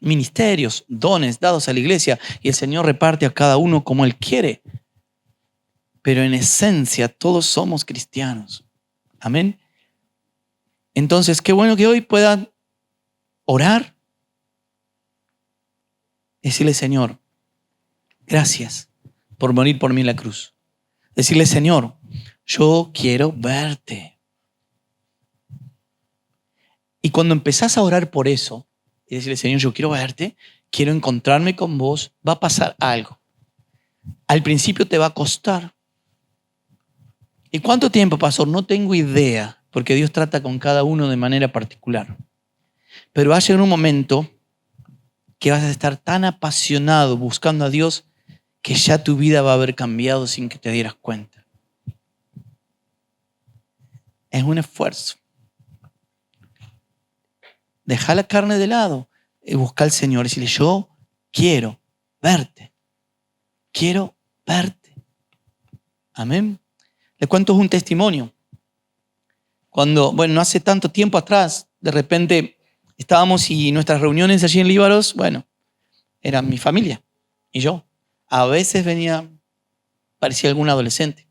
ministerios, dones dados a la iglesia y el Señor reparte a cada uno como Él quiere. Pero en esencia todos somos cristianos. Amén. Entonces, qué bueno que hoy puedan orar Decirle, Señor, gracias por morir por mí en la cruz. Decirle, Señor, yo quiero verte. Y cuando empezás a orar por eso, y decirle, Señor, yo quiero verte, quiero encontrarme con vos, va a pasar algo. Al principio te va a costar. ¿Y cuánto tiempo, pastor? No tengo idea, porque Dios trata con cada uno de manera particular. Pero va a llegar un momento que vas a estar tan apasionado buscando a Dios que ya tu vida va a haber cambiado sin que te dieras cuenta. Es un esfuerzo. Deja la carne de lado y busca al Señor y decirle, yo quiero verte. Quiero verte. Amén. Le cuento un testimonio. Cuando, no hace tanto tiempo atrás, de repente estábamos y nuestras reuniones allí en Líbaros, era mi familia y yo. A veces parecía algún adolescente.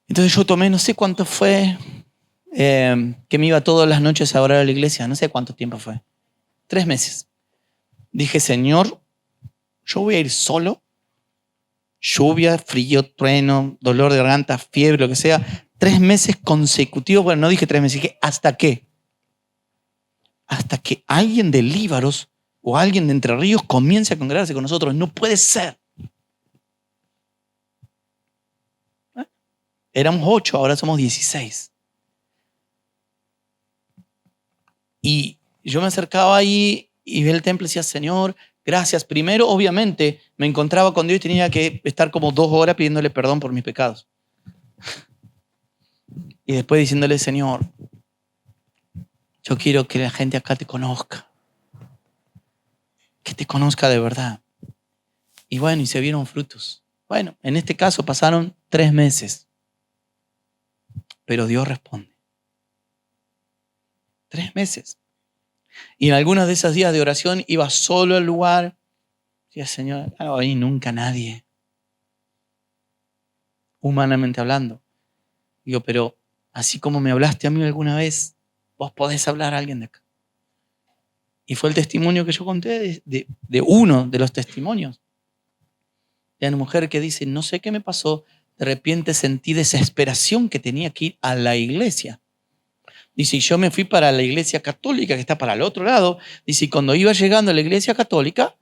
Entonces yo tomé, no sé cuánto fue, que me iba todas las noches a orar a la iglesia, no sé cuánto tiempo fue, 3 meses. Dije, Señor, yo voy a ir solo, lluvia, frío, trueno, dolor de garganta, fiebre, lo que sea, 3 meses consecutivos, no dije 3 meses, dije, ¿hasta qué? Hasta que alguien de Líbaros o alguien de Entre Ríos comience a congregarse con nosotros. No puede ser. Éramos 8, ahora somos 16. Y yo me acercaba ahí y vi el templo y decía, Señor, gracias. Primero, obviamente, me encontraba con Dios y tenía que estar como 2 horas pidiéndole perdón por mis pecados. Y después diciéndole, Señor, yo quiero que la gente acá te conozca. Que te conozca de verdad. Y y se vieron frutos. En este caso pasaron 3 meses. Pero Dios responde. 3 meses. Y en algunos de esos días de oración iba solo al lugar. Decía, Señor, no va a venir nunca nadie. Humanamente hablando. Digo, pero así como me hablaste a mí alguna vez, vos podés hablar a alguien de acá. Y fue el testimonio que yo conté de uno de los testimonios. De una mujer que dice, no sé qué me pasó, de repente sentí desesperación que tenía que ir a la iglesia. Dice, y yo me fui para la iglesia católica, que está para el otro lado. Dice, y cuando iba llegando a la iglesia católica,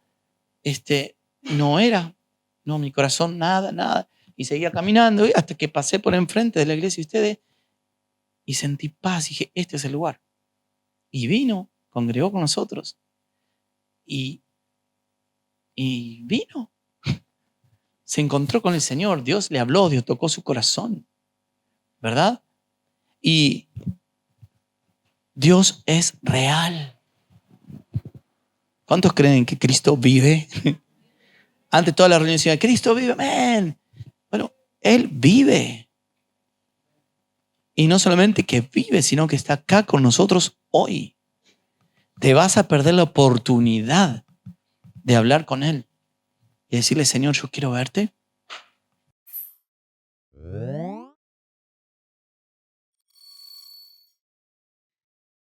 no, mi corazón, nada. Y seguía caminando hasta que pasé por enfrente de la iglesia de ustedes y sentí paz. Y dije, este es el lugar. Y vino, congregó con nosotros. Y vino. Se encontró con el Señor. Dios le habló, Dios tocó su corazón. ¿Verdad? Y Dios es real. ¿Cuántos creen que Cristo vive? Antes toda la reunión decía, Cristo vive, amén. Él vive. Y no solamente que vive, sino que está acá con nosotros hoy. Te vas a perder la oportunidad de hablar con Él y decirle, Señor, yo quiero verte.